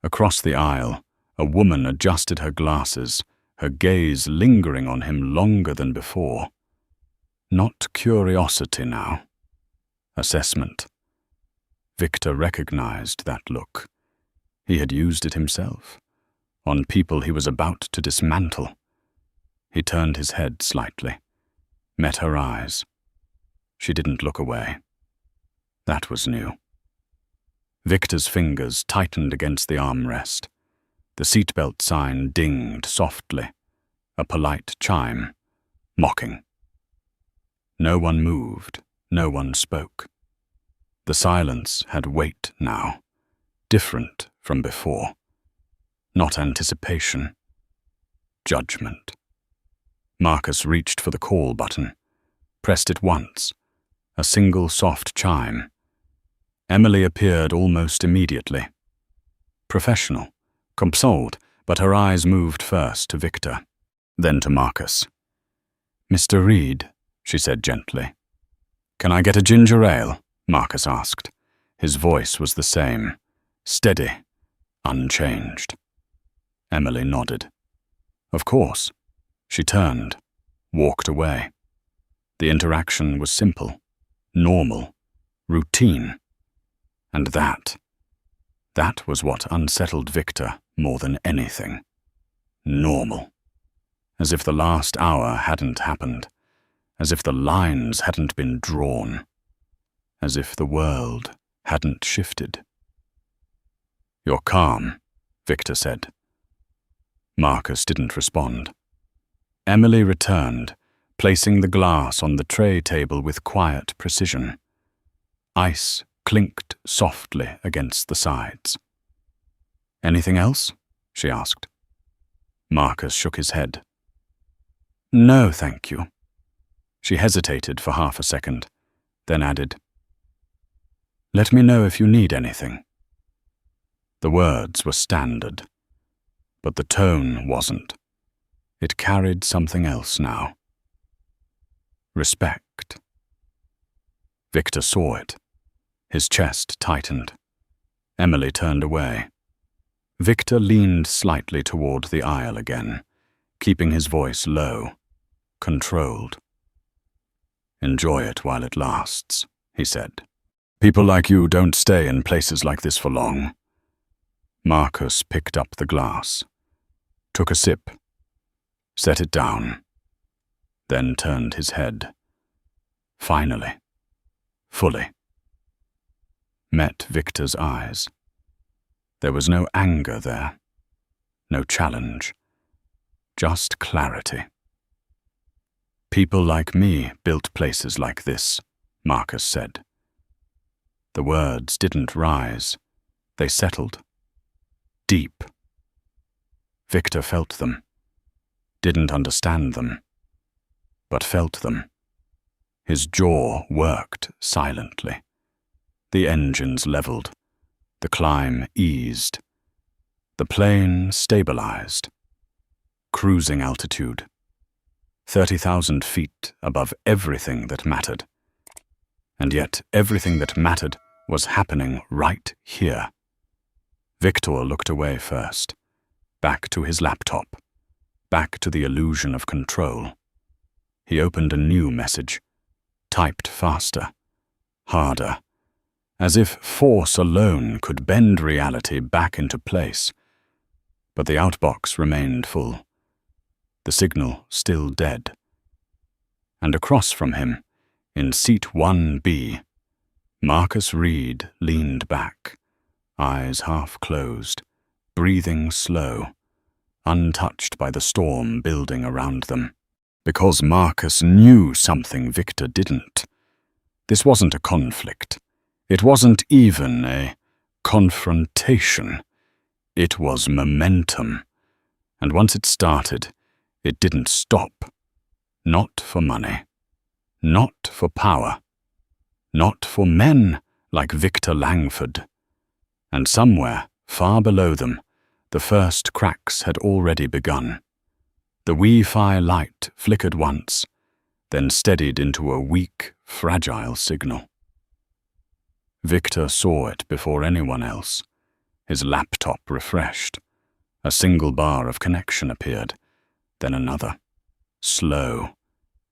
Across the aisle, a woman adjusted her glasses, her gaze lingering on him longer than before. Not curiosity now. Assessment. Victor recognized that look. He had used it himself, on people he was about to dismantle. He turned his head slightly, met her eyes. She didn't look away. That was new. Victor's fingers tightened against the armrest. The seatbelt sign dinged softly, a polite chime, mocking. No one moved, no one spoke. The silence had weight now, different from before. Not anticipation, judgment. Marcus reached for the call button, pressed it once, a single soft chime. Emily appeared almost immediately. Professional, consoled, but her eyes moved first to Victor, then to Marcus. "Mr. Reed," she said gently. "Can I get a ginger ale?" Marcus asked. His voice was the same, steady, unchanged. Emily nodded. Of course. She turned, walked away. The interaction was simple, normal, routine. And that was what unsettled Victor more than anything. Normal. As if the last hour hadn't happened. As if the lines hadn't been drawn. As if the world hadn't shifted. "You're calm," Victor said. Marcus didn't respond. Emily returned, placing the glass on the tray table with quiet precision. Ice clinked softly against the sides. Anything else? She asked. Marcus shook his head. No, thank you. She hesitated for half a second, then added, Let me know if you need anything. The words were standard, but the tone wasn't. It carried something else now. Respect. Victor saw it. His chest tightened. Emily turned away. Victor leaned slightly toward the aisle again, keeping his voice low, controlled. Enjoy it while it lasts, he said. People like you don't stay in places like this for long. Marcus picked up the glass, took a sip, set it down, then turned his head. Finally, fully. Met Victor's eyes. There was no anger there, no challenge, just clarity. People like me built places like this, Marcus said. The words didn't rise, they settled. Deep. Victor felt them, didn't understand them, but felt them. His jaw worked silently. The engines leveled. The climb eased. The plane stabilized. Cruising altitude. 30,000 feet above everything that mattered. And yet everything that mattered was happening right here. Victor looked away first, back to his laptop, back to the illusion of control. He opened a new message, typed faster, harder, as if force alone could bend reality back into place. But the outbox remained full, the signal still dead. And across from him, in seat 1B, Marcus Reed leaned back, eyes half closed, breathing slow, untouched by the storm building around them. Because Marcus knew something Victor didn't. This wasn't a conflict. It wasn't even a confrontation. It was momentum. And once it started, it didn't stop. Not for money. Not for power. Not for men like Victor Langford. And somewhere, far below them, the first cracks had already begun. The Wi-Fi light flickered once, then steadied into a weak, fragile signal. Victor saw it before anyone else. His laptop refreshed. A single bar of connection appeared, then another. Slow,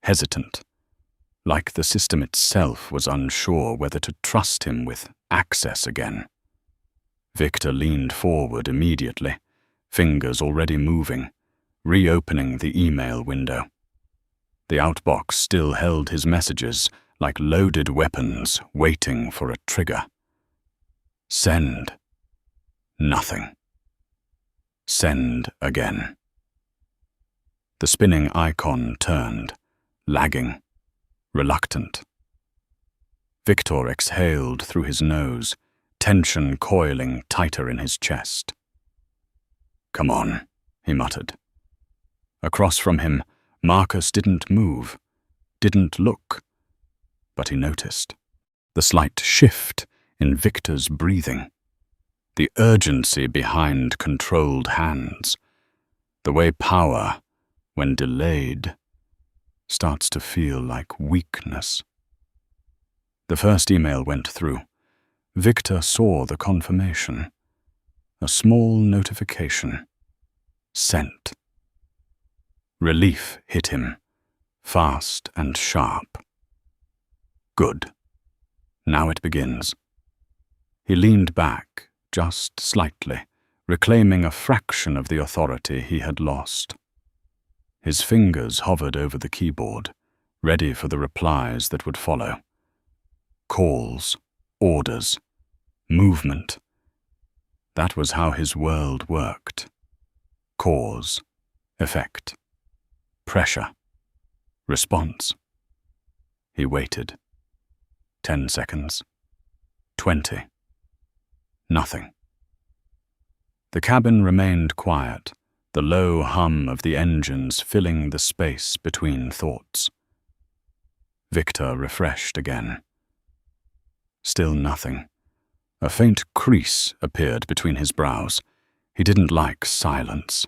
hesitant, like the system itself was unsure whether to trust him with access again. Victor leaned forward immediately, fingers already moving, reopening the email window. The outbox still held his messages like loaded weapons waiting for a trigger. Send. Nothing. Send again. The spinning icon turned, lagging, reluctant. Victor exhaled through his nose, tension coiling tighter in his chest. Come on, he muttered. Across from him, Marcus didn't move, didn't look, but he noticed the slight shift in Victor's breathing, the urgency behind controlled hands, the way power, when delayed, starts to feel like weakness. The first email went through. Victor saw the confirmation, a small notification. Sent. Relief hit him, fast and sharp. Good. Now it begins. He leaned back, just slightly, reclaiming a fraction of the authority he had lost. His fingers hovered over the keyboard, ready for the replies that would follow. Calls, orders, movement. That was how his world worked. Cause, effect, pressure, response. He waited. 10 seconds. 20. Nothing. The cabin remained quiet, the low hum of the engines filling the space between thoughts. Victor refreshed again. Still nothing. A faint crease appeared between his brows. He didn't like silence,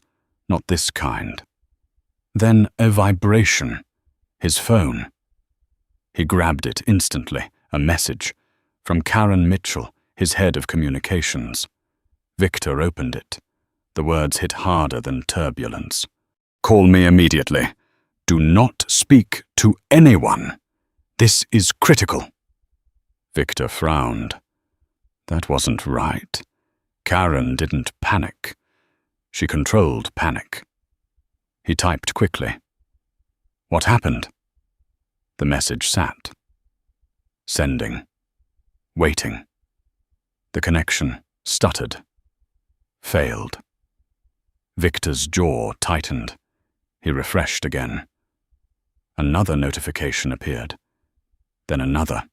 not this kind. Then a vibration. His phone. He grabbed it instantly, a message from Karen Mitchell, his head of communications. Victor opened it. The words hit harder than turbulence. "Call me immediately. Do not speak to anyone. This is critical." Victor frowned. That wasn't right. Karen didn't panic. She controlled panic. He typed quickly. "What happened?" The message sat. Sending. Waiting. The connection stuttered. Failed. Victor's jaw tightened. He refreshed again. Another notification appeared. Then another.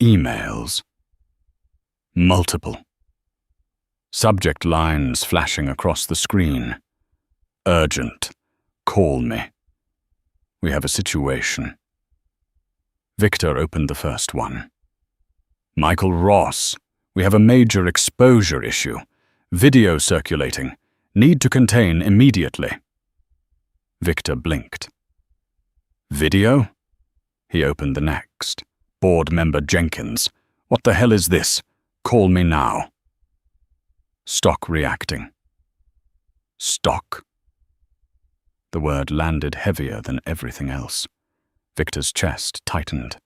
Emails. Multiple. Subject lines flashing across the screen. Urgent. Call me. We have a situation. Victor opened the first one. "Michael Ross, we have a major exposure issue. Video circulating. Need to contain immediately." Victor blinked. "Video?" He opened the next. "Board member Jenkins. What the hell is this? Call me now." Stock reacting. Stock. The word landed heavier than everything else. Victor's chest tightened.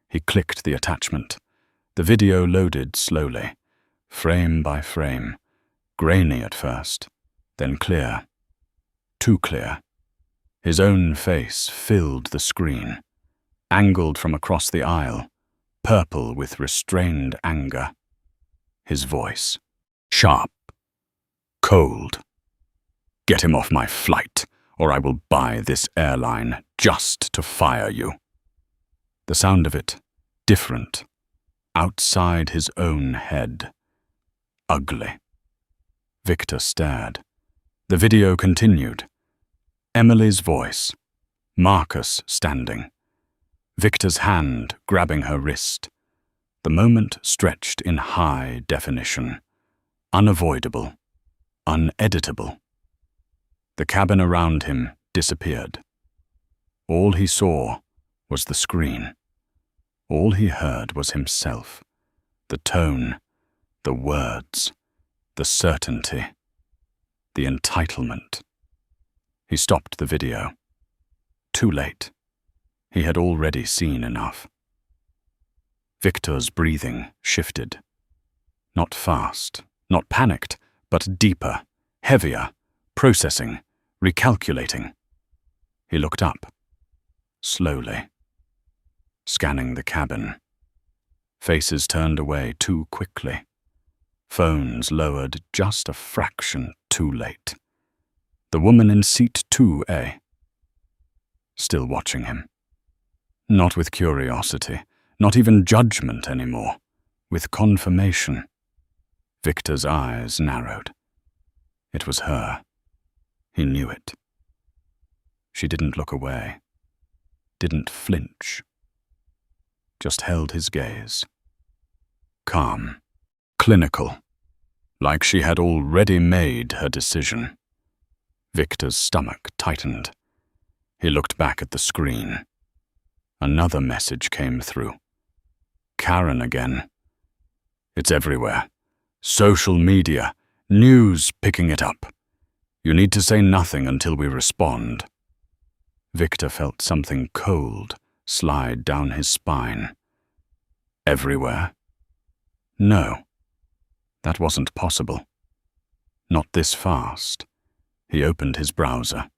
He clicked the attachment. The video loaded slowly, frame by frame, grainy at first, then clear. Too clear. His own face filled the screen, angled from across the aisle, purple with restrained anger. His voice, sharp, cold. "Get him off my flight, or I will buy this airline just to fire you." The sound of it, different, outside his own head. Ugly. Victor stared. The video continued. Emily's voice. Marcus standing. Victor's hand grabbing her wrist. The moment stretched in high definition. Unavoidable. Uneditable. The cabin around him disappeared. All he saw was the screen. All he heard was himself. The tone, the words, the certainty, the entitlement. He stopped the video. Too late. He had already seen enough. Victor's breathing shifted. Not fast, not panicked, but deeper, heavier, processing, recalculating. He looked up, slowly, scanning the cabin. Faces turned away too quickly. Phones lowered just a fraction too late. The woman in seat 2A. Still watching him. Not with curiosity, not even judgment anymore, with confirmation. Victor's eyes narrowed. It was her. He knew it. She didn't look away, didn't flinch, just held his gaze. Calm, clinical, like she had already made her decision. Victor's stomach tightened. He looked back at the screen. Another message came through. Karen again. It's everywhere. Social media, news picking it up. You need to say nothing until we respond. Victor felt something cold slide down his spine. Everywhere? No, that wasn't possible. Not this fast. He opened his browser,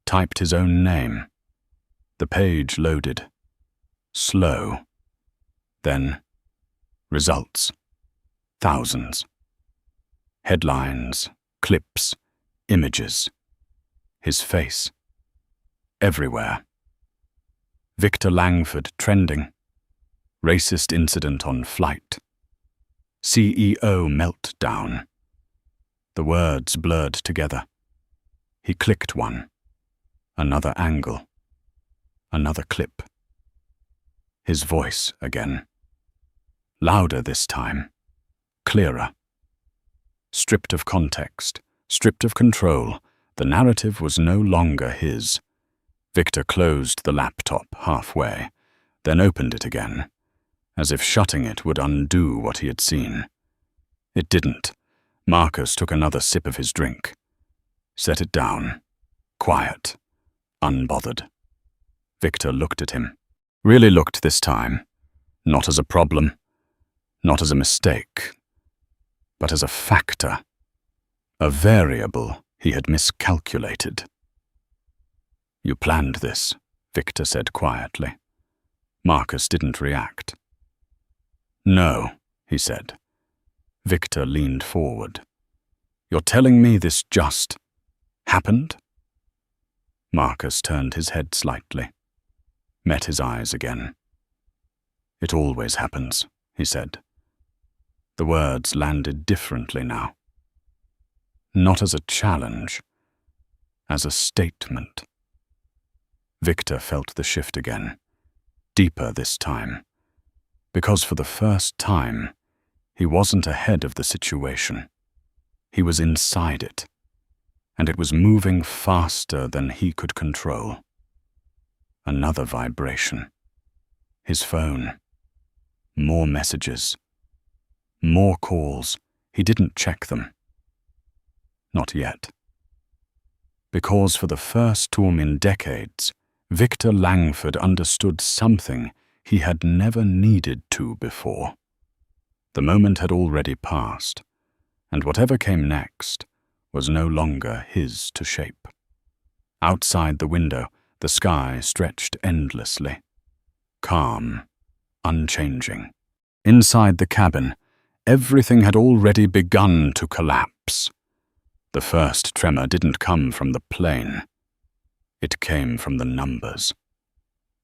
typed his own name. The page loaded. Slow. Then, results. Thousands. Headlines, clips, images. His face. Everywhere. Victor Langford trending. Racist incident on flight. CEO meltdown. The words blurred together. He clicked one. Another angle. Another clip. His voice again. Louder this time. Clearer. Stripped of context, stripped of control, the narrative was no longer his. Victor closed the laptop halfway, then opened it again, as if shutting it would undo what he had seen. It didn't. Marcus took another sip of his drink. Set it down. Quiet. Unbothered. Victor looked at him. Really looked this time. Not as a problem. Not as a mistake. But as a factor. A variable he had miscalculated. "You planned this," Victor said quietly. Marcus didn't react. "No," he said. Victor leaned forward. "You're telling me this just happened?" Marcus turned his head slightly, met his eyes again. "It always happens," he said. The words landed differently now. Not as a challenge, as a statement. Victor felt the shift again, deeper this time, because for the first time, he wasn't ahead of the situation. He was inside it, and it was moving faster than he could control. Another vibration. His phone. More messages. More calls. He didn't check them. Not yet. Because for the first time in decades, Victor Langford understood something he had never needed to before. The moment had already passed, and whatever came next was no longer his to shape. Outside the window, the sky stretched endlessly, calm, unchanging. Inside the cabin, everything had already begun to collapse. The first tremor didn't come from the plane. It came from the numbers.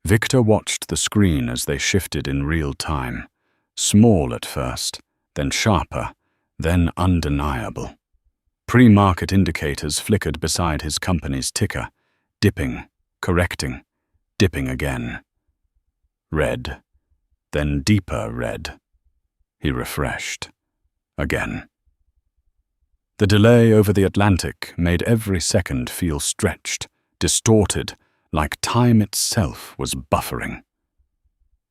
Victor watched the screen as they shifted in real time, small at first, then sharper, then undeniable. Pre-market indicators flickered beside his company's ticker, dipping, correcting, dipping again. Red, then deeper red. He refreshed. Again. The delay over the Atlantic made every second feel stretched, distorted, like time itself was buffering.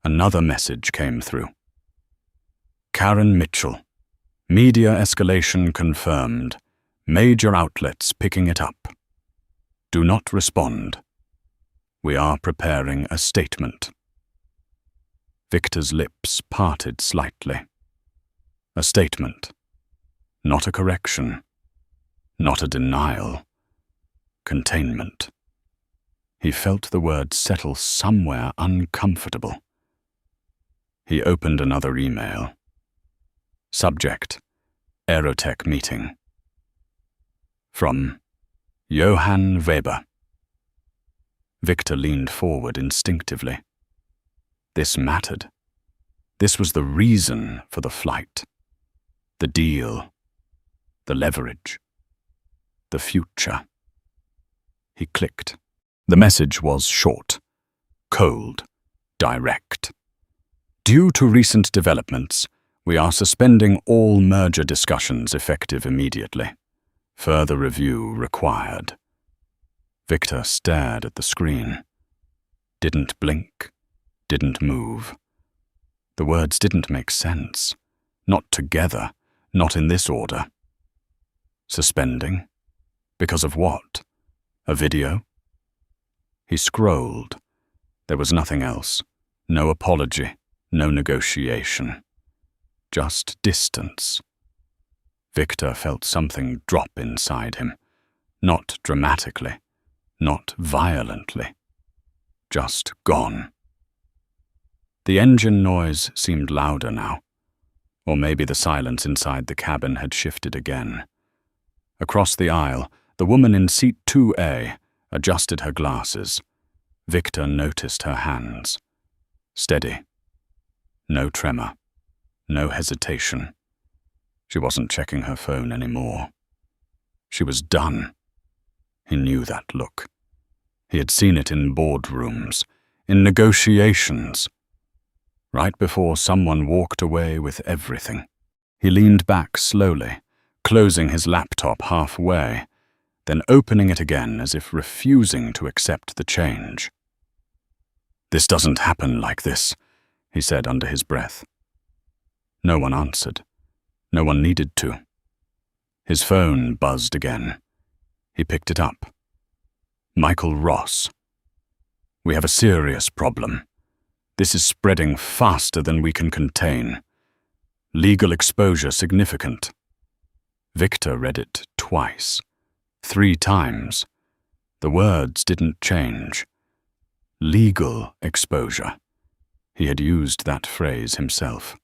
Another message came through. Karen Mitchell. Media escalation confirmed. Major outlets picking it up. Do not respond. We are preparing a statement. Victor's lips parted slightly. A statement. Not a correction. Not a denial. Containment. He felt the words settle somewhere uncomfortable. He opened another email. Subject: Aerotech meeting. From Johann Weber. Victor leaned forward instinctively. This mattered. This was the reason for the flight. The deal. The leverage. The future. He clicked. The message was short, cold, direct. Due to recent developments, we are suspending all merger discussions effective immediately. Further review required. Victor stared at the screen. Didn't blink. Didn't move. The words didn't make sense. Not together. Not in this order. Suspending? Because of what? A video? He scrolled. There was nothing else. No apology. No negotiation. Just distance. Victor felt something drop inside him. Not dramatically. Not violently. Just gone. The engine noise seemed louder now. Or maybe the silence inside the cabin had shifted again. Across the aisle, the woman in seat 2A adjusted her glasses. Victor noticed her hands. Steady. No tremor. No hesitation. She wasn't checking her phone anymore. She was done. He knew that look. He had seen it in boardrooms, in negotiations. Right before someone walked away with everything, he leaned back slowly, closing his laptop halfway, then opening it again as if refusing to accept the change. "This doesn't happen like this," he said under his breath. No one answered. No one needed to. His phone buzzed again. He picked it up. "Michael Ross. We have a serious problem. This is spreading faster than we can contain. Legal exposure significant." Victor read it twice, 3 times. The words didn't change. Legal exposure. He had used that phrase himself.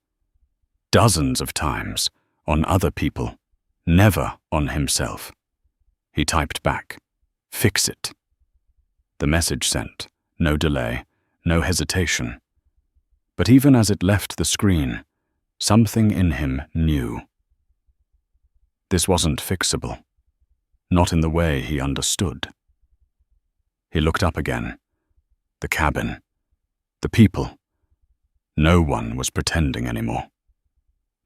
Dozens of times, on other people, never on himself. He typed back, "Fix it." The message sent, no delay, no hesitation. But even as it left the screen, something in him knew. This wasn't fixable, not in the way he understood. He looked up again. The cabin, the people. No one was pretending anymore.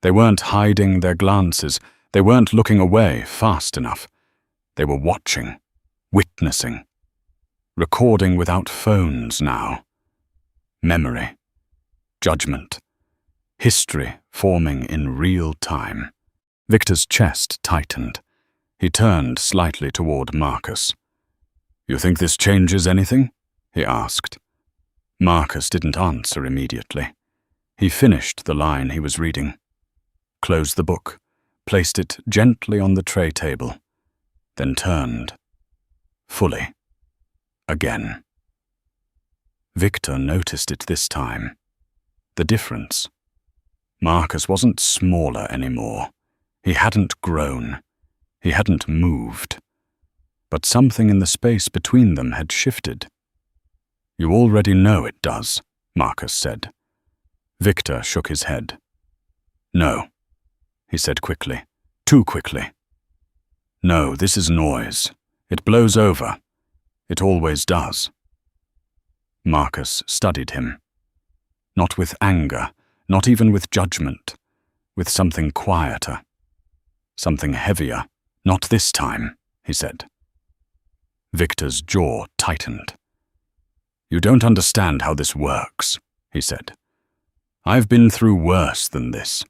They weren't hiding their glances. They weren't looking away fast enough. They were watching, witnessing, recording without phones now. Memory, judgment, history forming in real time. Victor's chest tightened. He turned slightly toward Marcus. "You think this changes anything?" he asked. Marcus didn't answer immediately. He finished the line he was reading, closed the book, placed it gently on the tray table, then turned. Fully. Again. Victor noticed it this time. The difference. Marcus wasn't smaller anymore. He hadn't grown. He hadn't moved. But something in the space between them had shifted. "You already know it does," Marcus said. Victor shook his head. "No," he said quickly. "Too quickly. No, this is noise. It blows over. It always does." Marcus studied him. Not with anger, not even with judgment, with something quieter, something heavier. "Not this time," he said. Victor's jaw tightened. "You don't understand how this works," he said. "I've been through worse than this.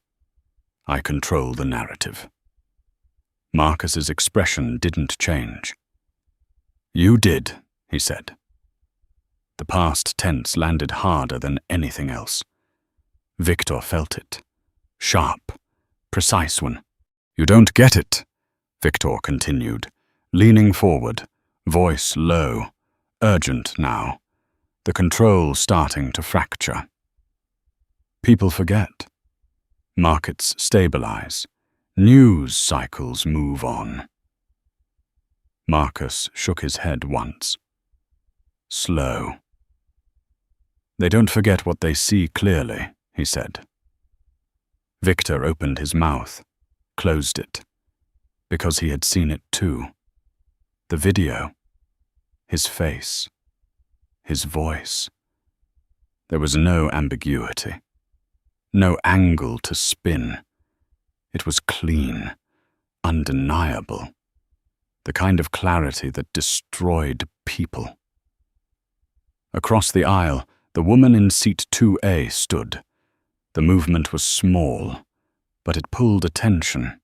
I control the narrative." Marcus's expression didn't change. "You did," he said. The past tense landed harder than anything else. Victor felt it. Sharp, precise one. "You don't get it," Victor continued, leaning forward, voice low, urgent now, the control starting to fracture. People forget. Markets stabilize. News cycles move on. Marcus shook his head once. Slow. "They don't forget what they see clearly," he said. Victor opened his mouth, closed it, because he had seen it too. The video, his face, his voice. There was no ambiguity, no angle to spin. It was clean, undeniable, the kind of clarity that destroyed people. Across the aisle, the woman in seat 2A stood. The movement was small, but it pulled attention.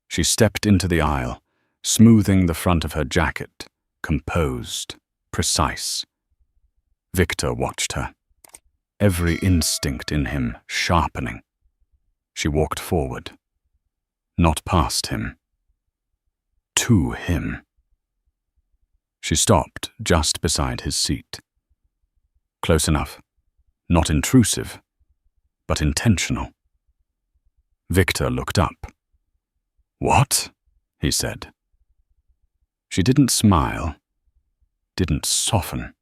She stepped into the aisle, smoothing the front of her jacket, composed, precise. Victor watched her, every instinct in him sharpening. She walked forward, not past him, to him. She stopped just beside his seat. Close enough, not intrusive, but intentional. Victor looked up. "What?" he said. She didn't smile, didn't soften.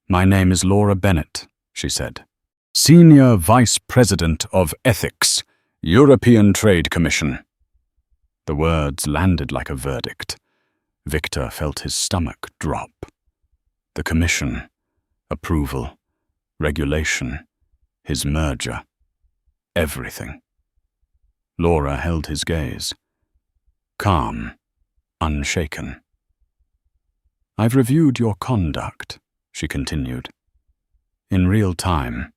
"My name is Laura Bennett," she said. "Senior Vice President of Ethics, European Trade Commission." The words landed like a verdict. Victor felt his stomach drop. The commission, approval, regulation, his merger, everything. Laura held his gaze, calm, unshaken. "I've reviewed your conduct," she continued. "In real time."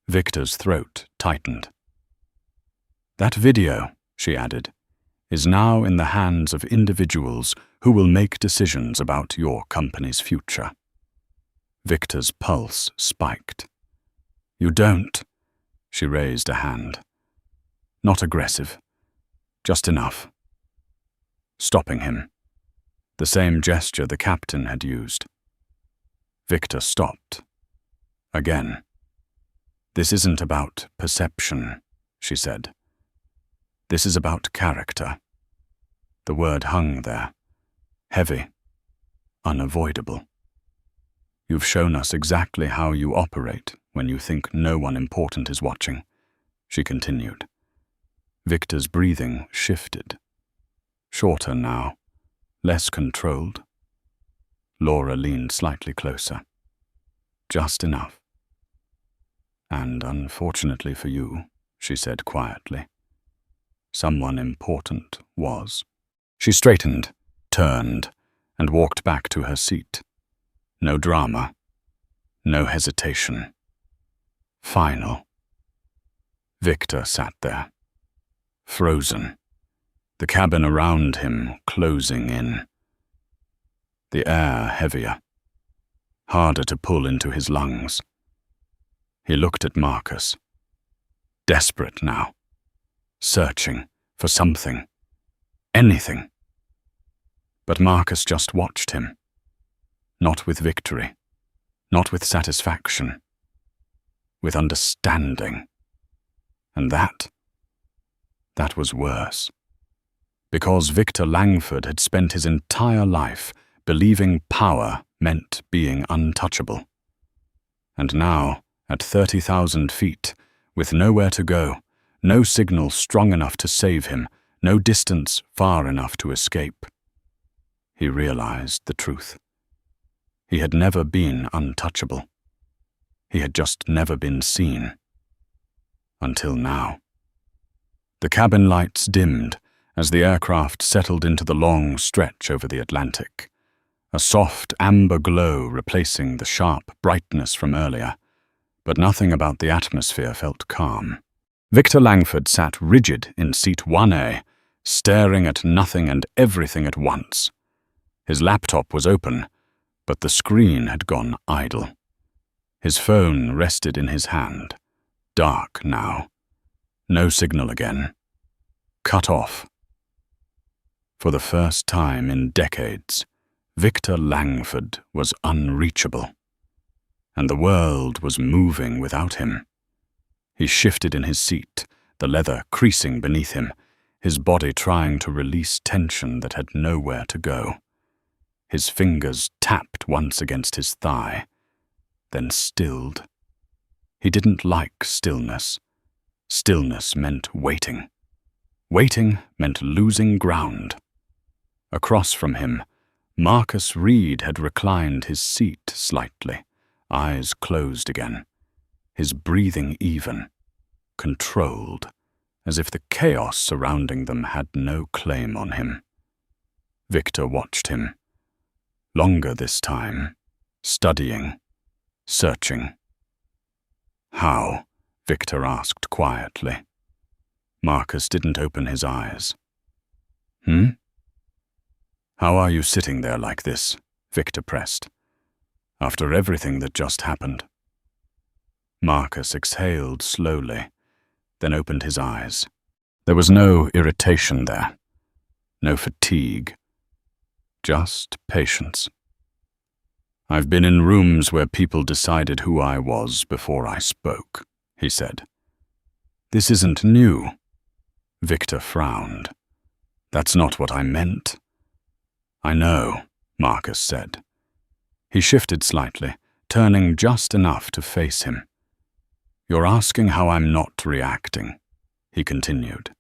Victor's throat tightened. "That video," she added, "is now in the hands of individuals who will make decisions about your company's future." Victor's pulse spiked. "You don't." She raised a hand. Not aggressive, just enough. Stopping him. The same gesture the captain had used. Victor stopped. Again. "This isn't about perception," she said. "This is about character." The word hung there, heavy, unavoidable. "You've shown us exactly how you operate when you think no one important is watching," she continued. Victor's breathing shifted. Shorter now, less controlled. Laura leaned slightly closer. "Just enough." "And unfortunately for you," she said quietly, "someone important was." She straightened, turned, and walked back to her seat. No drama, no hesitation. Final. Victor sat there, frozen, the cabin around him closing in. The air heavier, harder to pull into his lungs. He looked at Marcus, desperate now, searching for something, anything. But Marcus just watched him, not with victory, not with satisfaction, with understanding. And that was worse. Because Victor Langford had spent his entire life believing power meant being untouchable. And now, at 30,000 feet, with nowhere to go, no signal strong enough to save him, no distance far enough to escape, he realized the truth. He had never been untouchable. He had just never been seen. Until now. The cabin lights dimmed as the aircraft settled into the long stretch over the Atlantic, a soft amber glow replacing the sharp brightness from earlier, but nothing about the atmosphere felt calm. Victor Langford sat rigid in seat 1A, staring at nothing and everything at once. His laptop was open, but the screen had gone idle. His phone rested in his hand, dark now. No signal again. Cut off. For the first time in decades, Victor Langford was unreachable. And the world was moving without him. He shifted in his seat, the leather creasing beneath him, his body trying to release tension that had nowhere to go. His fingers tapped once against his thigh, then stilled. He didn't like stillness. Stillness meant waiting. Waiting meant losing ground. Across from him, Marcus Reed had reclined his seat slightly, eyes closed again, his breathing even, controlled, as if the chaos surrounding them had no claim on him. Victor watched him, longer this time, studying, searching. "How?" Victor asked quietly. Marcus didn't open his eyes. "How are you sitting there like this?" Victor pressed. "After everything that just happened." Marcus exhaled slowly, then opened his eyes. There was no irritation there, no fatigue, just patience. "I've been in rooms where people decided who I was before I spoke," he said. "This isn't new." Victor frowned. "That's not what I meant." "I know," Marcus said. He shifted slightly, turning just enough to face him. "You're asking how I'm not reacting," he continued.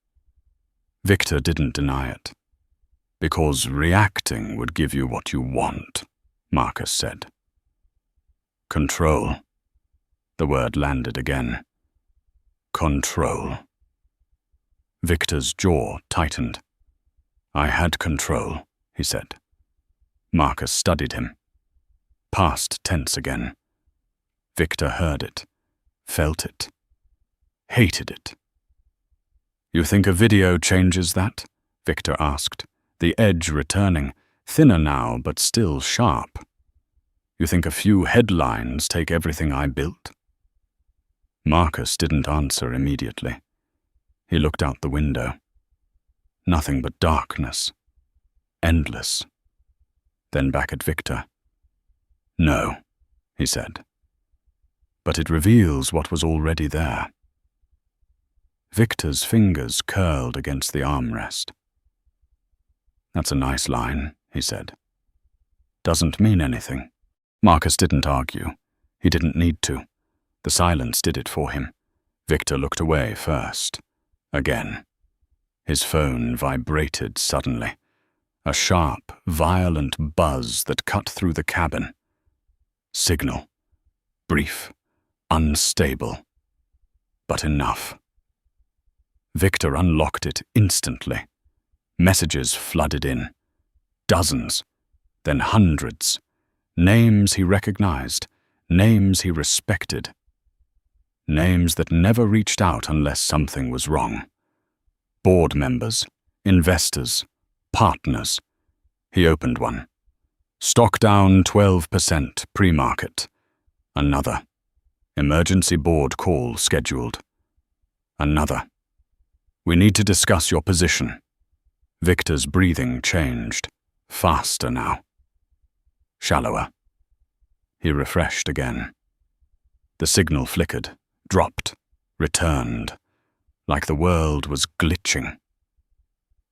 Victor didn't deny it. Because reacting would give you what you want, Marcus said. Control. The word landed again. Control. Victor's jaw tightened. I had control, he said. Marcus studied him. Past tense again. Victor heard it, felt it, hated it. You think a video changes that? Victor asked, the edge returning, thinner now but still sharp. You think a few headlines take everything I built? Marcus didn't answer immediately. He looked out the window. Nothing but darkness. Endless. Then back at Victor. No, he said. But it reveals what was already there. Victor's fingers curled against the armrest. That's a nice line, he said. Doesn't mean anything. Marcus didn't argue. He didn't need to. The silence did it for him. Victor looked away first. Again. His phone vibrated suddenly. A sharp, violent buzz that cut through the cabin. Signal. Brief. Unstable. But enough. Victor unlocked it instantly. Messages flooded in. Dozens. Then hundreds. Names he recognized. Names he respected. Names that never reached out unless something was wrong. Board members, investors, partners. He opened one. Stock down 12% pre-market. Another. Emergency board call scheduled. Another. We need to discuss your position. Victor's breathing changed. Faster now. Shallower. He refreshed again. The signal flickered, dropped, returned, like the world was glitching.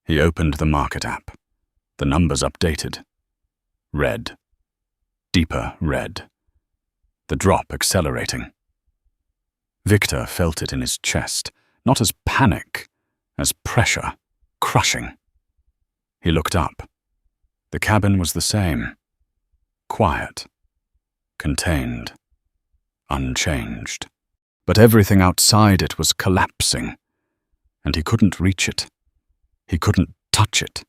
He opened the market app. The numbers updated. Red. Deeper red. The drop accelerating. Victor felt it in his chest, not as panic, as pressure, crushing. He looked up. The cabin was the same. Quiet. Contained. Unchanged. But everything outside it was collapsing, and he couldn't reach it. He couldn't touch it.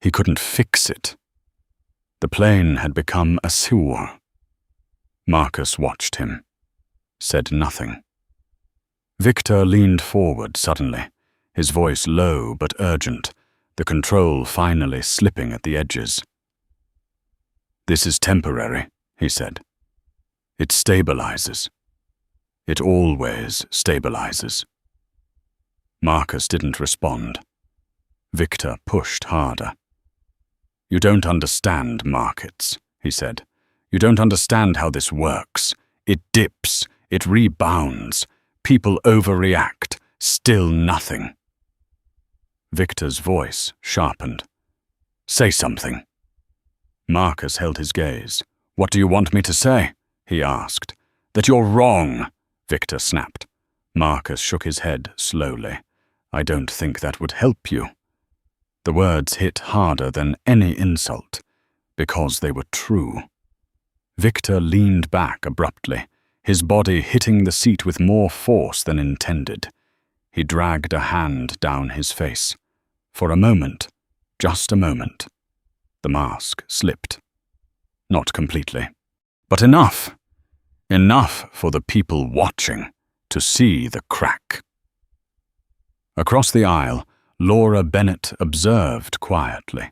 He couldn't fix it. The plane had become a sewer. Marcus watched him, said nothing. Victor leaned forward suddenly, his voice low but urgent, the control finally slipping at the edges. This is temporary, he said. It stabilizes. It always stabilizes. Marcus didn't respond. Victor pushed harder. You don't understand markets, he said. You don't understand how this works. It dips, it rebounds. People overreact. Still nothing. Victor's voice sharpened. Say something. Marcus held his gaze. What do you want me to say? He asked. That you're wrong, Victor snapped. Marcus shook his head slowly. I don't think that would help you. The words hit harder than any insult, because they were true. Victor leaned back abruptly, his body hitting the seat with more force than intended. He dragged a hand down his face. For a moment, just a moment, the mask slipped. Not completely, but enough. Enough for the people watching to see the crack. Across the aisle, Laura Bennett observed quietly,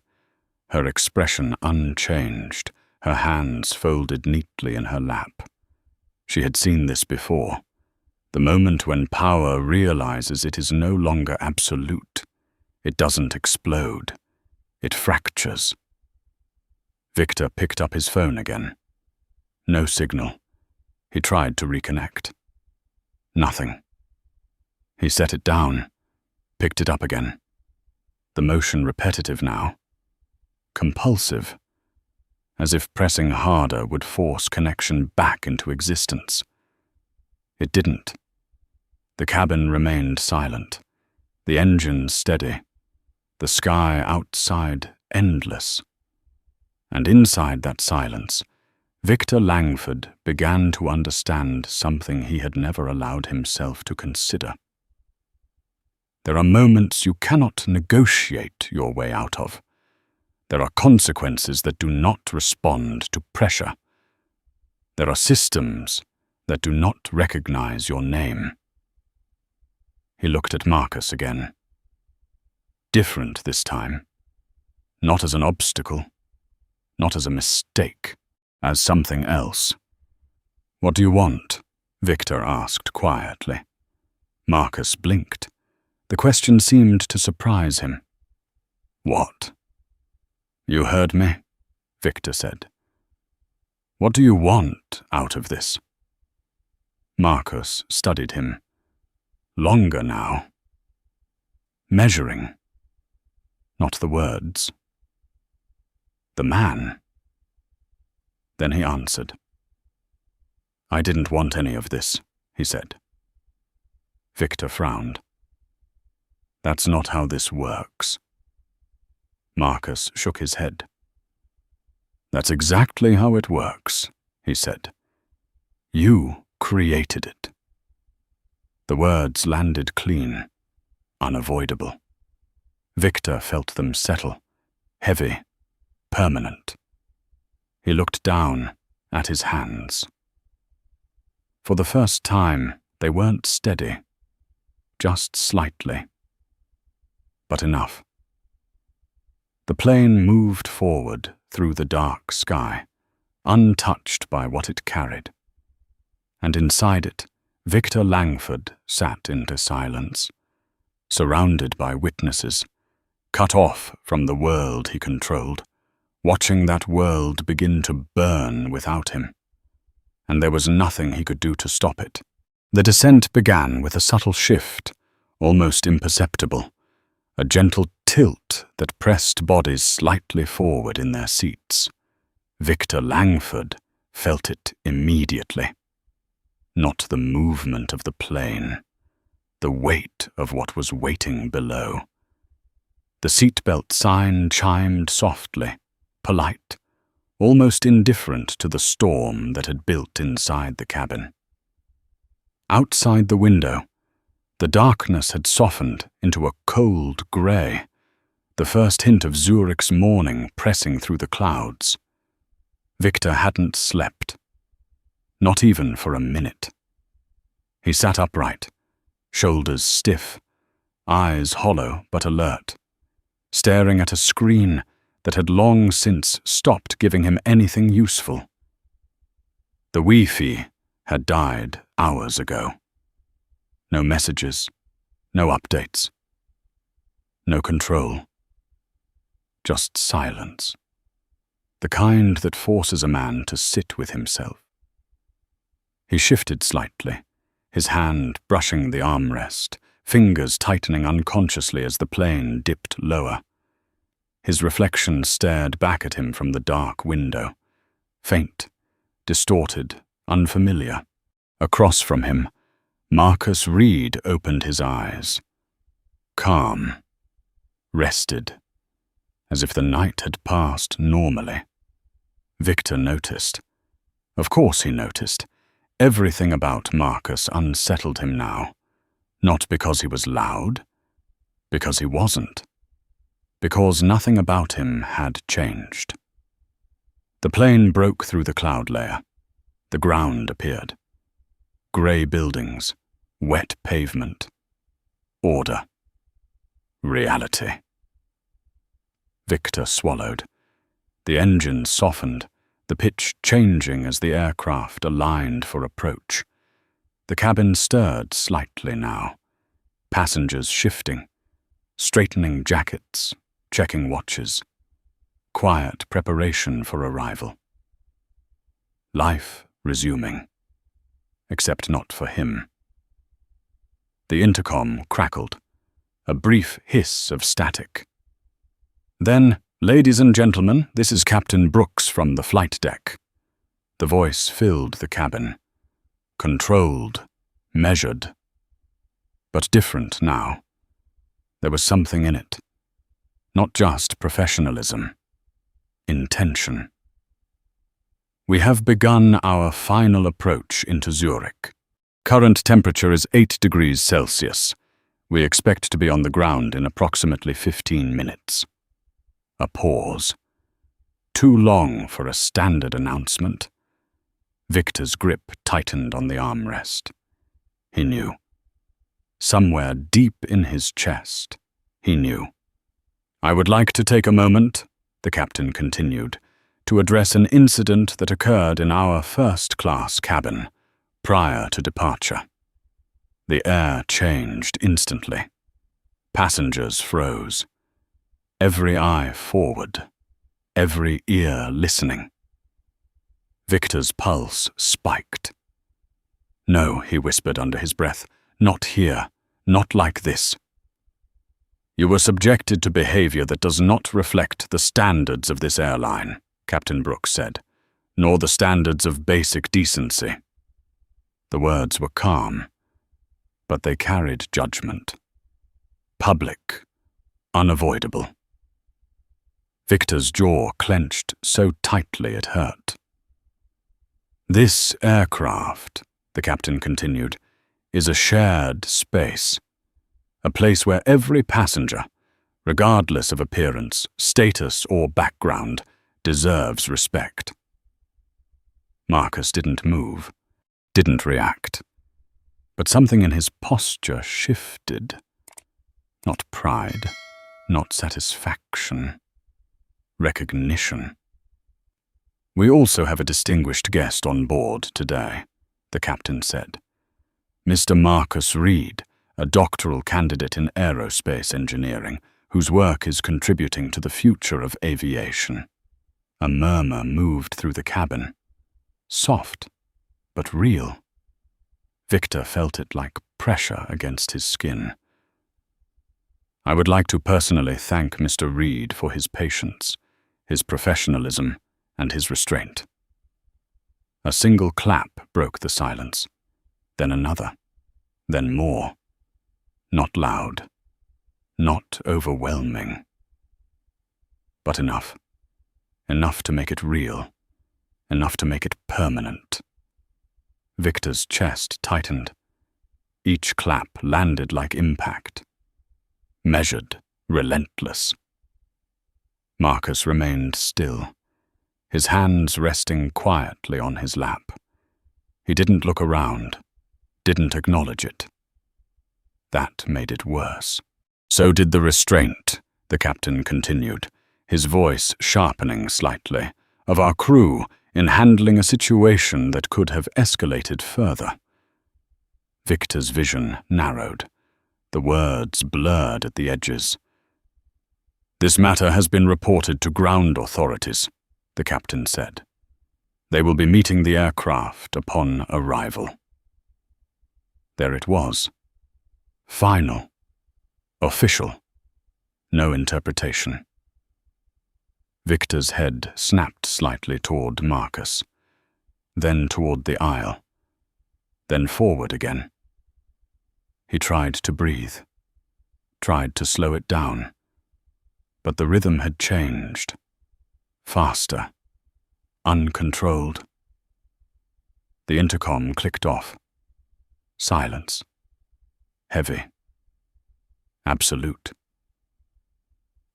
her expression unchanged, her hands folded neatly in her lap. She had seen this before, the moment when power realizes it is no longer absolute. It doesn't explode. It fractures. Victor picked up his phone again. No signal. He tried to reconnect. Nothing. He set it down, picked it up again. The motion repetitive now. Compulsive. As if pressing harder would force connection back into existence. It didn't. The cabin remained silent, the engine steady, the sky outside endless. And inside that silence, Victor Langford began to understand something he had never allowed himself to consider. There are moments you cannot negotiate your way out of. There are consequences that do not respond to pressure. There are systems that do not recognize your name. He looked at Marcus again. Different this time. Not as an obstacle, not as a mistake, as something else. "What do you want?" Victor asked quietly. Marcus blinked. The question seemed to surprise him. "What?" "You heard me," Victor said. "What do you want out of this?" Marcus studied him. Longer now. Measuring. Not the words. The man. Then he answered. "I didn't want any of this," he said. Victor frowned. "That's not how this works." Marcus shook his head. "That's exactly how it works," he said. "You created it." The words landed clean, unavoidable. Victor felt them settle, heavy, permanent. He looked down at his hands. For the first time, they weren't steady, just slightly. But enough. The plane moved forward through the dark sky, untouched by what it carried. And inside it, Victor Langford sat into silence, surrounded by witnesses, cut off from the world he controlled, watching that world begin to burn without him. And there was nothing he could do to stop it. The descent began with a subtle shift, almost imperceptible, a gentle tilt that pressed bodies slightly forward in their seats. Victor Langford felt it immediately. Not the movement of the plane, the weight of what was waiting below. The seatbelt sign chimed softly, polite, almost indifferent to the storm that had built inside the cabin. Outside the window, the darkness had softened into a cold grey, the first hint of Zurich's morning pressing through the clouds. Victor hadn't slept, not even for a minute. He sat upright, shoulders stiff, eyes hollow but alert, staring at a screen that had long since stopped giving him anything useful. The Wi-Fi had died hours ago. No messages, no updates, no control. Just silence. The kind that forces a man to sit with himself. He shifted slightly, his hand brushing the armrest, fingers tightening unconsciously as the plane dipped lower. His reflection stared back at him from the dark window, faint, distorted, unfamiliar. Across from him, Marcus Reed opened his eyes. Calm, rested, as if the night had passed normally. Victor noticed. Of course he noticed. Everything about Marcus unsettled him now. Not because he was loud, because he wasn't. Because nothing about him had changed. The plane broke through the cloud layer. The ground appeared. Grey buildings, wet pavement. Order. Reality. Victor swallowed. The engine softened, the pitch changing as the aircraft aligned for approach. The cabin stirred slightly now. Passengers shifting, straightening jackets, checking watches. Quiet preparation for arrival. Life resuming. Except not for him. The intercom crackled, a brief hiss of static. Then, "Ladies and gentlemen, this is Captain Brooks from the flight deck." The voice filled the cabin. Controlled, measured. But different now. There was something in it. Not just professionalism. Intention. We have begun our final approach into Zurich. Current temperature is 8 degrees Celsius. We expect to be on the ground in approximately 15 minutes. A pause. Too long for a standard announcement. Victor's grip tightened on the armrest. He knew. Somewhere deep in his chest, he knew. "I would like to take a moment," the captain continued, "to address an incident that occurred in our first-class cabin prior to departure." The air changed instantly. Passengers froze. Every eye forward, every ear listening. Victor's pulse spiked. "No," he whispered under his breath, "not here, not like this." "You were subjected to behavior that does not reflect the standards of this airline," Captain Brooks said, "nor the standards of basic decency." The words were calm, but they carried judgment. Public, unavoidable. Victor's jaw clenched so tightly it hurt. "This aircraft," the captain continued, "is a shared space. A place where every passenger, regardless of appearance, status, or background, deserves respect." Marcus didn't move, didn't react. But something in his posture shifted. Not pride, not satisfaction. Recognition. "We also have a distinguished guest on board today," the captain said. "Mr. Marcus Reed, a doctoral candidate in aerospace engineering, whose work is contributing to the future of aviation." A murmur moved through the cabin. Soft, but real. Victor felt it like pressure against his skin. "I would like to personally thank Mr. Reed for his patience, his professionalism, and his restraint." A single clap broke the silence, then another, then more. Not loud, not overwhelming. But enough. Enough to make it real. Enough to make it permanent. Victor's chest tightened. Each clap landed like impact. Measured, relentless. Marcus remained still, his hands resting quietly on his lap. He didn't look around, didn't acknowledge it. That made it worse. "So did the restraint," the captain continued, his voice sharpening slightly, "of our crew in handling a situation that could have escalated further." Victor's vision narrowed. The words blurred at the edges. "This matter has been reported to ground authorities," the captain said. "They will be meeting the aircraft upon arrival." There it was. Final. Official. No interpretation. Victor's head snapped slightly toward Marcus, then toward the aisle, then forward again. He tried to breathe, tried to slow it down, but the rhythm had changed. Faster. Uncontrolled. The intercom clicked off. Silence. Heavy. Absolute.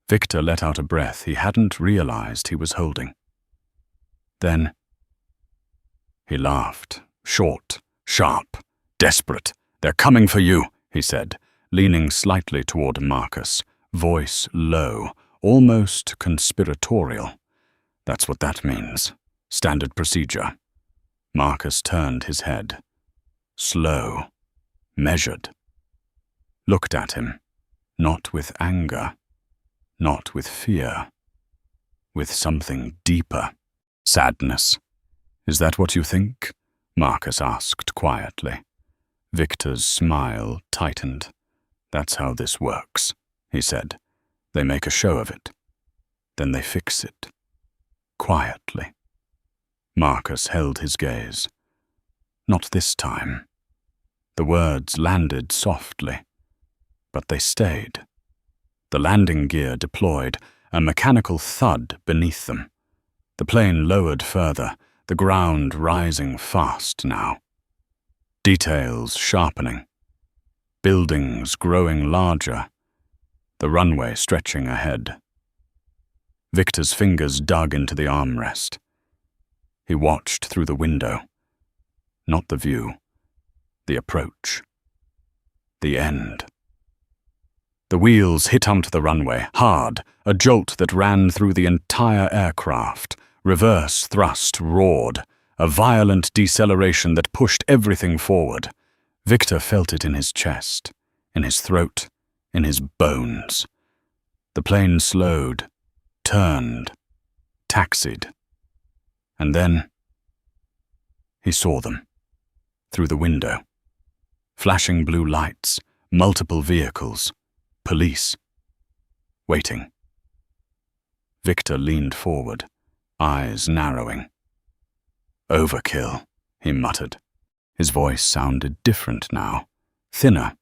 Victor let out a breath he hadn't realized he was holding. Then he laughed, short, sharp, desperate. "They're coming for you," he said, leaning slightly toward Marcus, voice low, almost conspiratorial. "That's what that means. Standard procedure." Marcus turned his head. Slow. Measured. Looked at him, not with anger, not with fear, with something deeper. "Sadness. Is that what you think?" Marcus asked quietly. Victor's smile tightened. "That's how this works," he said. "They make a show of it. Then they fix it. Quietly." Marcus held his gaze. Not this time. The words landed softly, but they stayed. The landing gear deployed, a mechanical thud beneath them. The plane lowered further, the ground rising fast now. Details sharpening. Buildings growing larger. The runway stretching ahead. Victor's fingers dug into the armrest. He watched through the window. Not the view. The approach. The end. The wheels hit onto the runway, hard, a jolt that ran through the entire aircraft. Reverse thrust roared, a violent deceleration that pushed everything forward. Victor felt it in his chest, in his throat, in his bones. The plane slowed, turned, taxied. And then he saw them, through the window. Flashing blue lights, multiple vehicles, police, waiting. Victor leaned forward, eyes narrowing. "Overkill," he muttered. His voice sounded different now, thinner,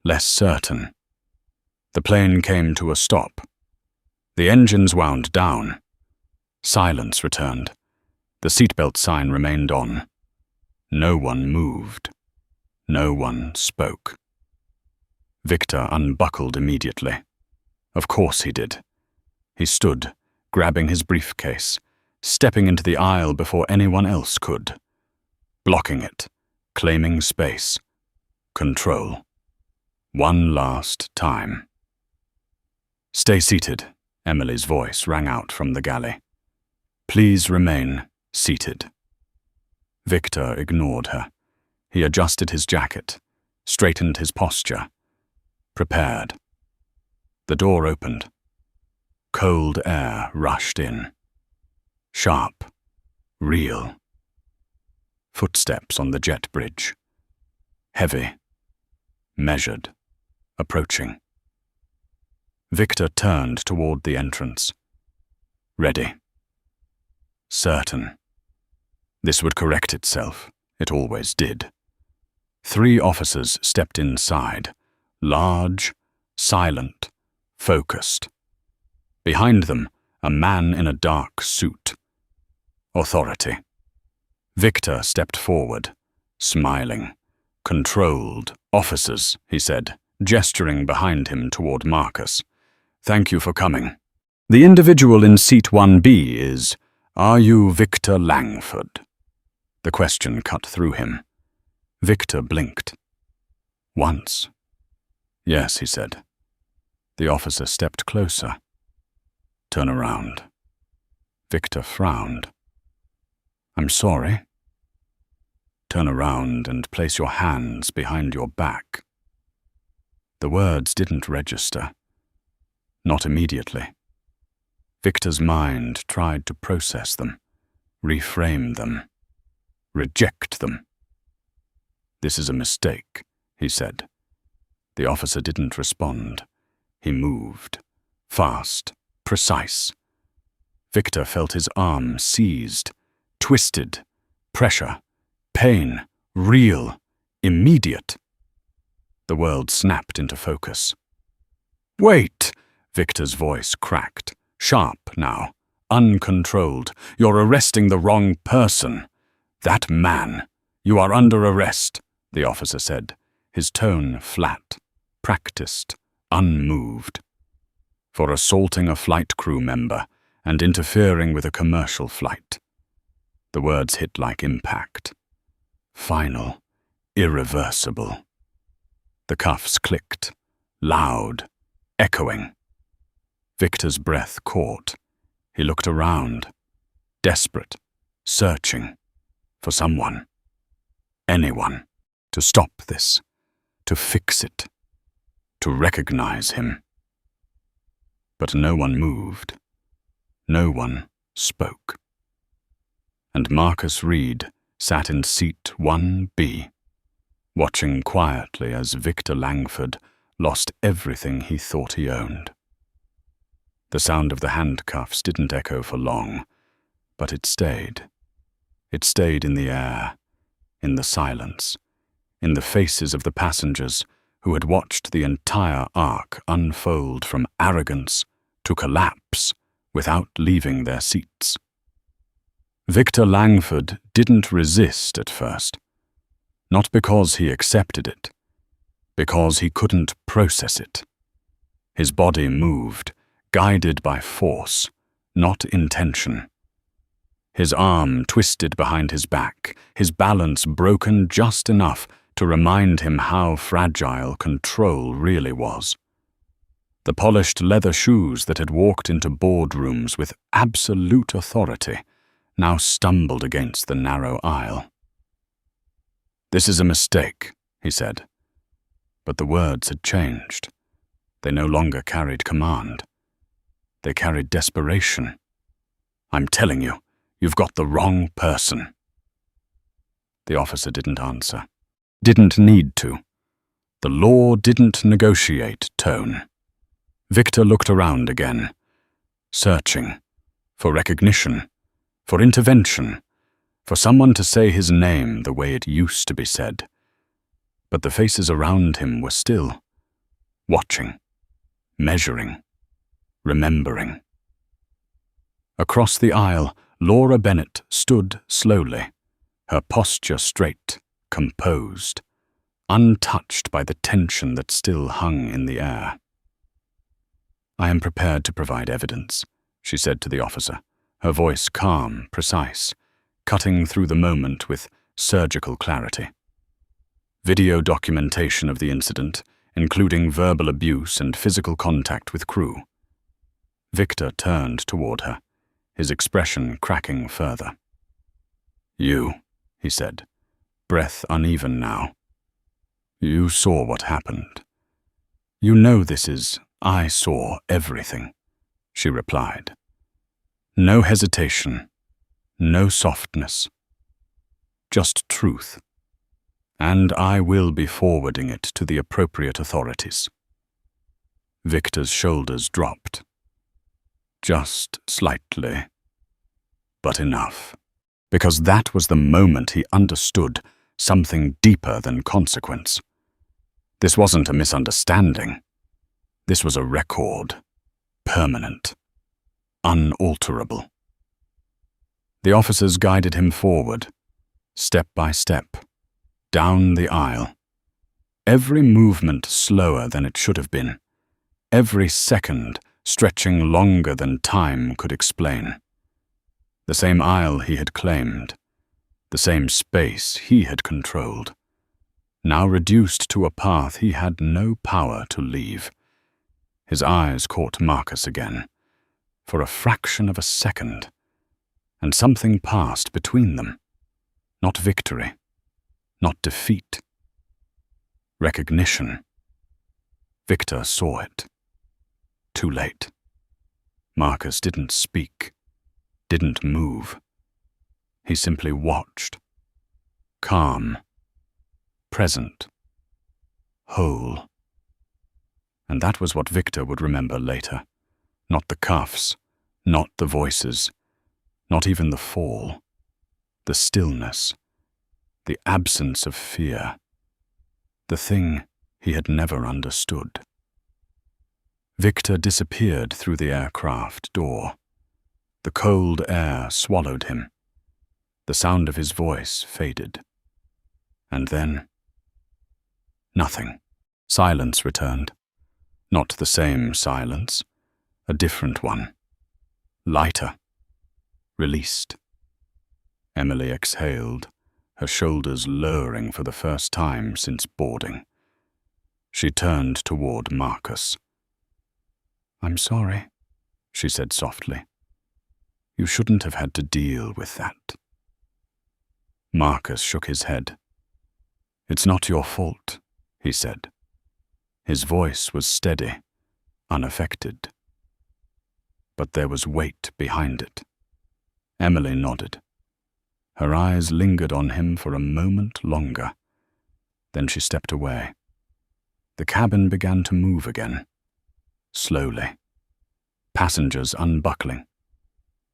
less certain. The plane came to a stop. The engines wound down. Silence returned. The seatbelt sign remained on. No one moved. No one spoke. Victor unbuckled immediately. Of course he did. He stood, grabbing his briefcase, stepping into the aisle before anyone else could. Blocking it, claiming space. Control. One last time. "Stay seated," Emily's voice rang out from the galley. "Please remain seated." Victor ignored her. He adjusted his jacket, straightened his posture, prepared. The door opened. Cold air rushed in. Sharp, real. Footsteps on the jet bridge. Heavy, measured, approaching. Victor turned toward the entrance. Ready. Certain. This would correct itself. It always did. 3 officers stepped inside, large, silent, focused. Behind them, a man in a dark suit. Authority. Victor stepped forward, smiling. "Controlled officers," he said, gesturing behind him toward Marcus. "Thank you for coming. The individual in seat 1B is, are you Victor Langford?" The question cut through him. Victor blinked. "Once." "Yes," he said. The officer stepped closer. "Turn around." Victor frowned. "I'm sorry." "Turn around and place your hands behind your back." The words didn't register. Not immediately. Victor's mind tried to process them, reframe them, reject them. "This is a mistake," he said. The officer didn't respond. He moved. Fast, precise. Victor felt his arm seized, twisted, pressure, pain, real, immediate. The world snapped into focus. "Wait!" Victor's voice cracked, sharp now, uncontrolled. "You're arresting the wrong person. That man. You are under arrest," the officer said, his tone flat, practiced, unmoved. "For assaulting a flight crew member and interfering with a commercial flight." The words hit like impact. Final, irreversible. The cuffs clicked, loud, echoing. Victor's breath caught. He looked around, desperate, searching for someone, anyone, to stop this, to fix it, to recognize him. But no one moved. No one spoke. And Marcus Reed sat in seat 1B, watching quietly as Victor Langford lost everything he thought he owned. The sound of the handcuffs didn't echo for long, but it stayed. It stayed in the air, in the silence, in the faces of the passengers who had watched the entire arc unfold from arrogance to collapse without leaving their seats. Victor Langford didn't resist at first, not because he accepted it, because he couldn't process it. His body moved, guided by force, not intention. His arm twisted behind his back, his balance broken just enough to remind him how fragile control really was. The polished leather shoes that had walked into boardrooms with absolute authority now stumbled against the narrow aisle. "This is a mistake," he said. But the words had changed. They no longer carried command. They carried desperation. "I'm telling you, you've got the wrong person." The officer didn't answer. Didn't need to. The law didn't negotiate tone. Victor looked around again, searching for recognition, for intervention, for someone to say his name the way it used to be said. But the faces around him were still watching, measuring, remembering. Across the aisle, Laura Bennett stood slowly, her posture straight, composed, untouched by the tension that still hung in the air. "I am prepared to provide evidence," she said to the officer, her voice calm, precise, cutting through the moment with surgical clarity. Video documentation of the incident, including verbal abuse and physical contact with crew. Victor turned toward her, his expression cracking further. "You," he said, breath uneven now. "You saw what happened. You know this is, I saw everything," she replied. No hesitation, no softness, just truth. And I will be forwarding it to the appropriate authorities. Victor's shoulders dropped. Just slightly, but enough. Because that was the moment he understood something deeper than consequence. This wasn't a misunderstanding. This was a record, permanent, unalterable. The officers guided him forward, step by step, down the aisle. Every movement slower than it should have been, every second stretching longer than time could explain. The same aisle he had claimed, the same space he had controlled, now reduced to a path he had no power to leave. His eyes caught Marcus again, for a fraction of a second, and something passed between them. Not victory, not defeat. Recognition. Victor saw it. Too late. Marcus didn't speak, didn't move. He simply watched. Calm. Present. Whole. And that was what Victor would remember later. Not the cuffs, not the voices, not even the fall. The stillness. The absence of fear. The thing he had never understood. Victor disappeared through the aircraft door. The cold air swallowed him. The sound of his voice faded. And then, nothing. Silence returned. Not the same silence, a different one. Lighter. Released. Emily exhaled, her shoulders lowering for the first time since boarding. She turned toward Marcus. "I'm sorry," she said softly. "You shouldn't have had to deal with that." Marcus shook his head. "It's not your fault," he said. His voice was steady, unaffected. But there was weight behind it. Emily nodded. Her eyes lingered on him for a moment longer. Then she stepped away. The cabin began to move again. Slowly. Passengers unbuckling.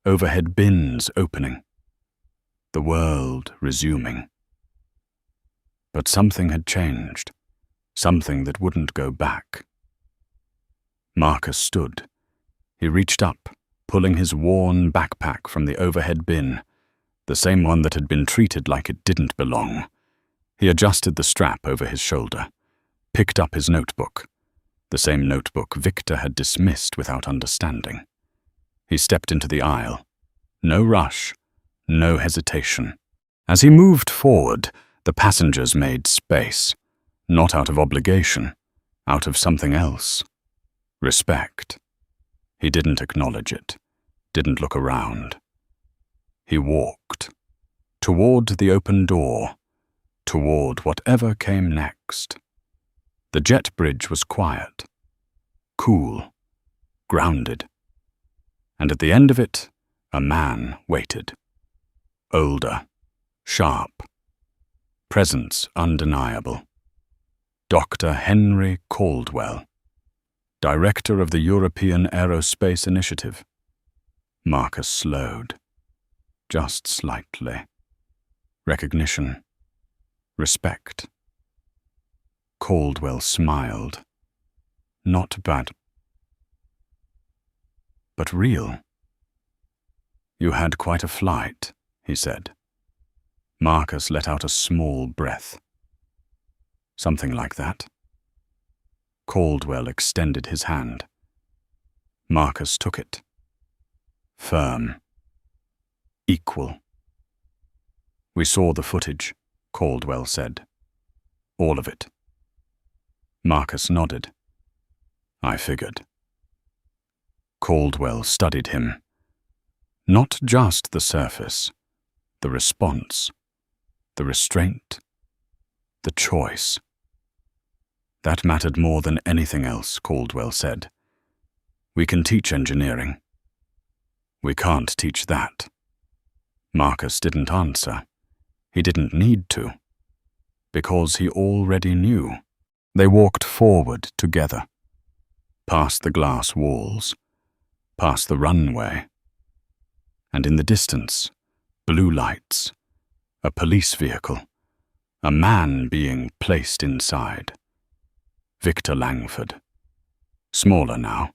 Overhead bins opening. The world resuming. But something had changed. something that wouldn't go back. Marcus stood. He reached up, pulling his worn backpack from the overhead bin, the same one that had been treated like it didn't belong. He adjusted the strap over his shoulder, picked up his notebook, the same notebook Victor had dismissed without understanding. He stepped into the aisle. No rush, no hesitation. As he moved forward, the passengers made space, not out of obligation, out of something else. Respect. He didn't acknowledge it, didn't look around. He walked toward the open door, toward whatever came next. The jet bridge was quiet, cool, grounded. And at the end of it, a man waited. Older, sharp, presence undeniable. Dr. Henry Caldwell, director of the European Aerospace Initiative. Marcus slowed, just slightly. Recognition, respect. Caldwell smiled. Not bad, but real. You had quite a flight, he said. Marcus let out a small breath. Something like that. Caldwell extended his hand. Marcus took it. Firm. Equal. We saw the footage, Caldwell said. All of it. Marcus nodded. I figured. Caldwell studied him. Not just the surface, the response, the restraint, the choice. That mattered more than anything else, Caldwell said. We can teach engineering. We can't teach that. Marcus didn't answer. He didn't need to, because he already knew. They walked forward together, past the glass walls, past the runway, and in the distance, blue lights, a police vehicle, a man being placed inside. Victor Langford. Smaller now,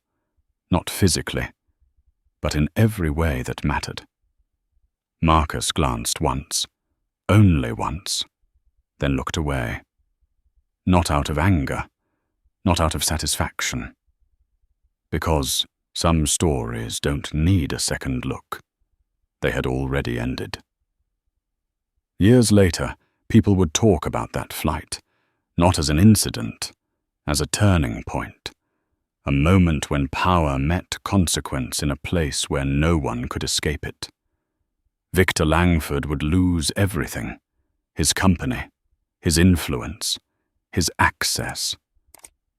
not physically, but in every way that mattered. Marcus glanced once, only once, then looked away. Not out of anger, not out of satisfaction. Because some stories don't need a second look. They had already ended. Years later, people would talk about that flight, not as an incident, as a turning point, a moment when power met consequence in a place where no one could escape it. Victor Langford would lose everything, his company, his influence, his access.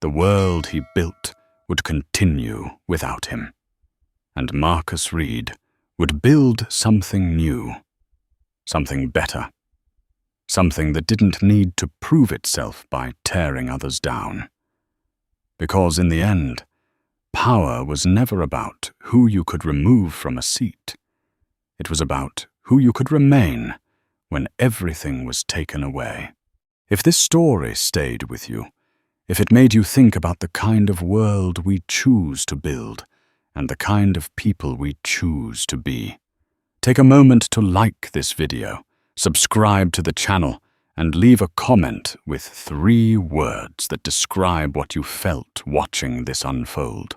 The world he built would continue without him. And Marcus Reed would build something new, something better, something that didn't need to prove itself by tearing others down. Because in the end, power was never about who you could remove from a seat. It was about who you could remain when everything was taken away. If this story stayed with you, if it made you think about the kind of world we choose to build and the kind of people we choose to be, take a moment to like this video, subscribe to the channel, and leave a comment with 3 words that describe what you felt watching this unfold.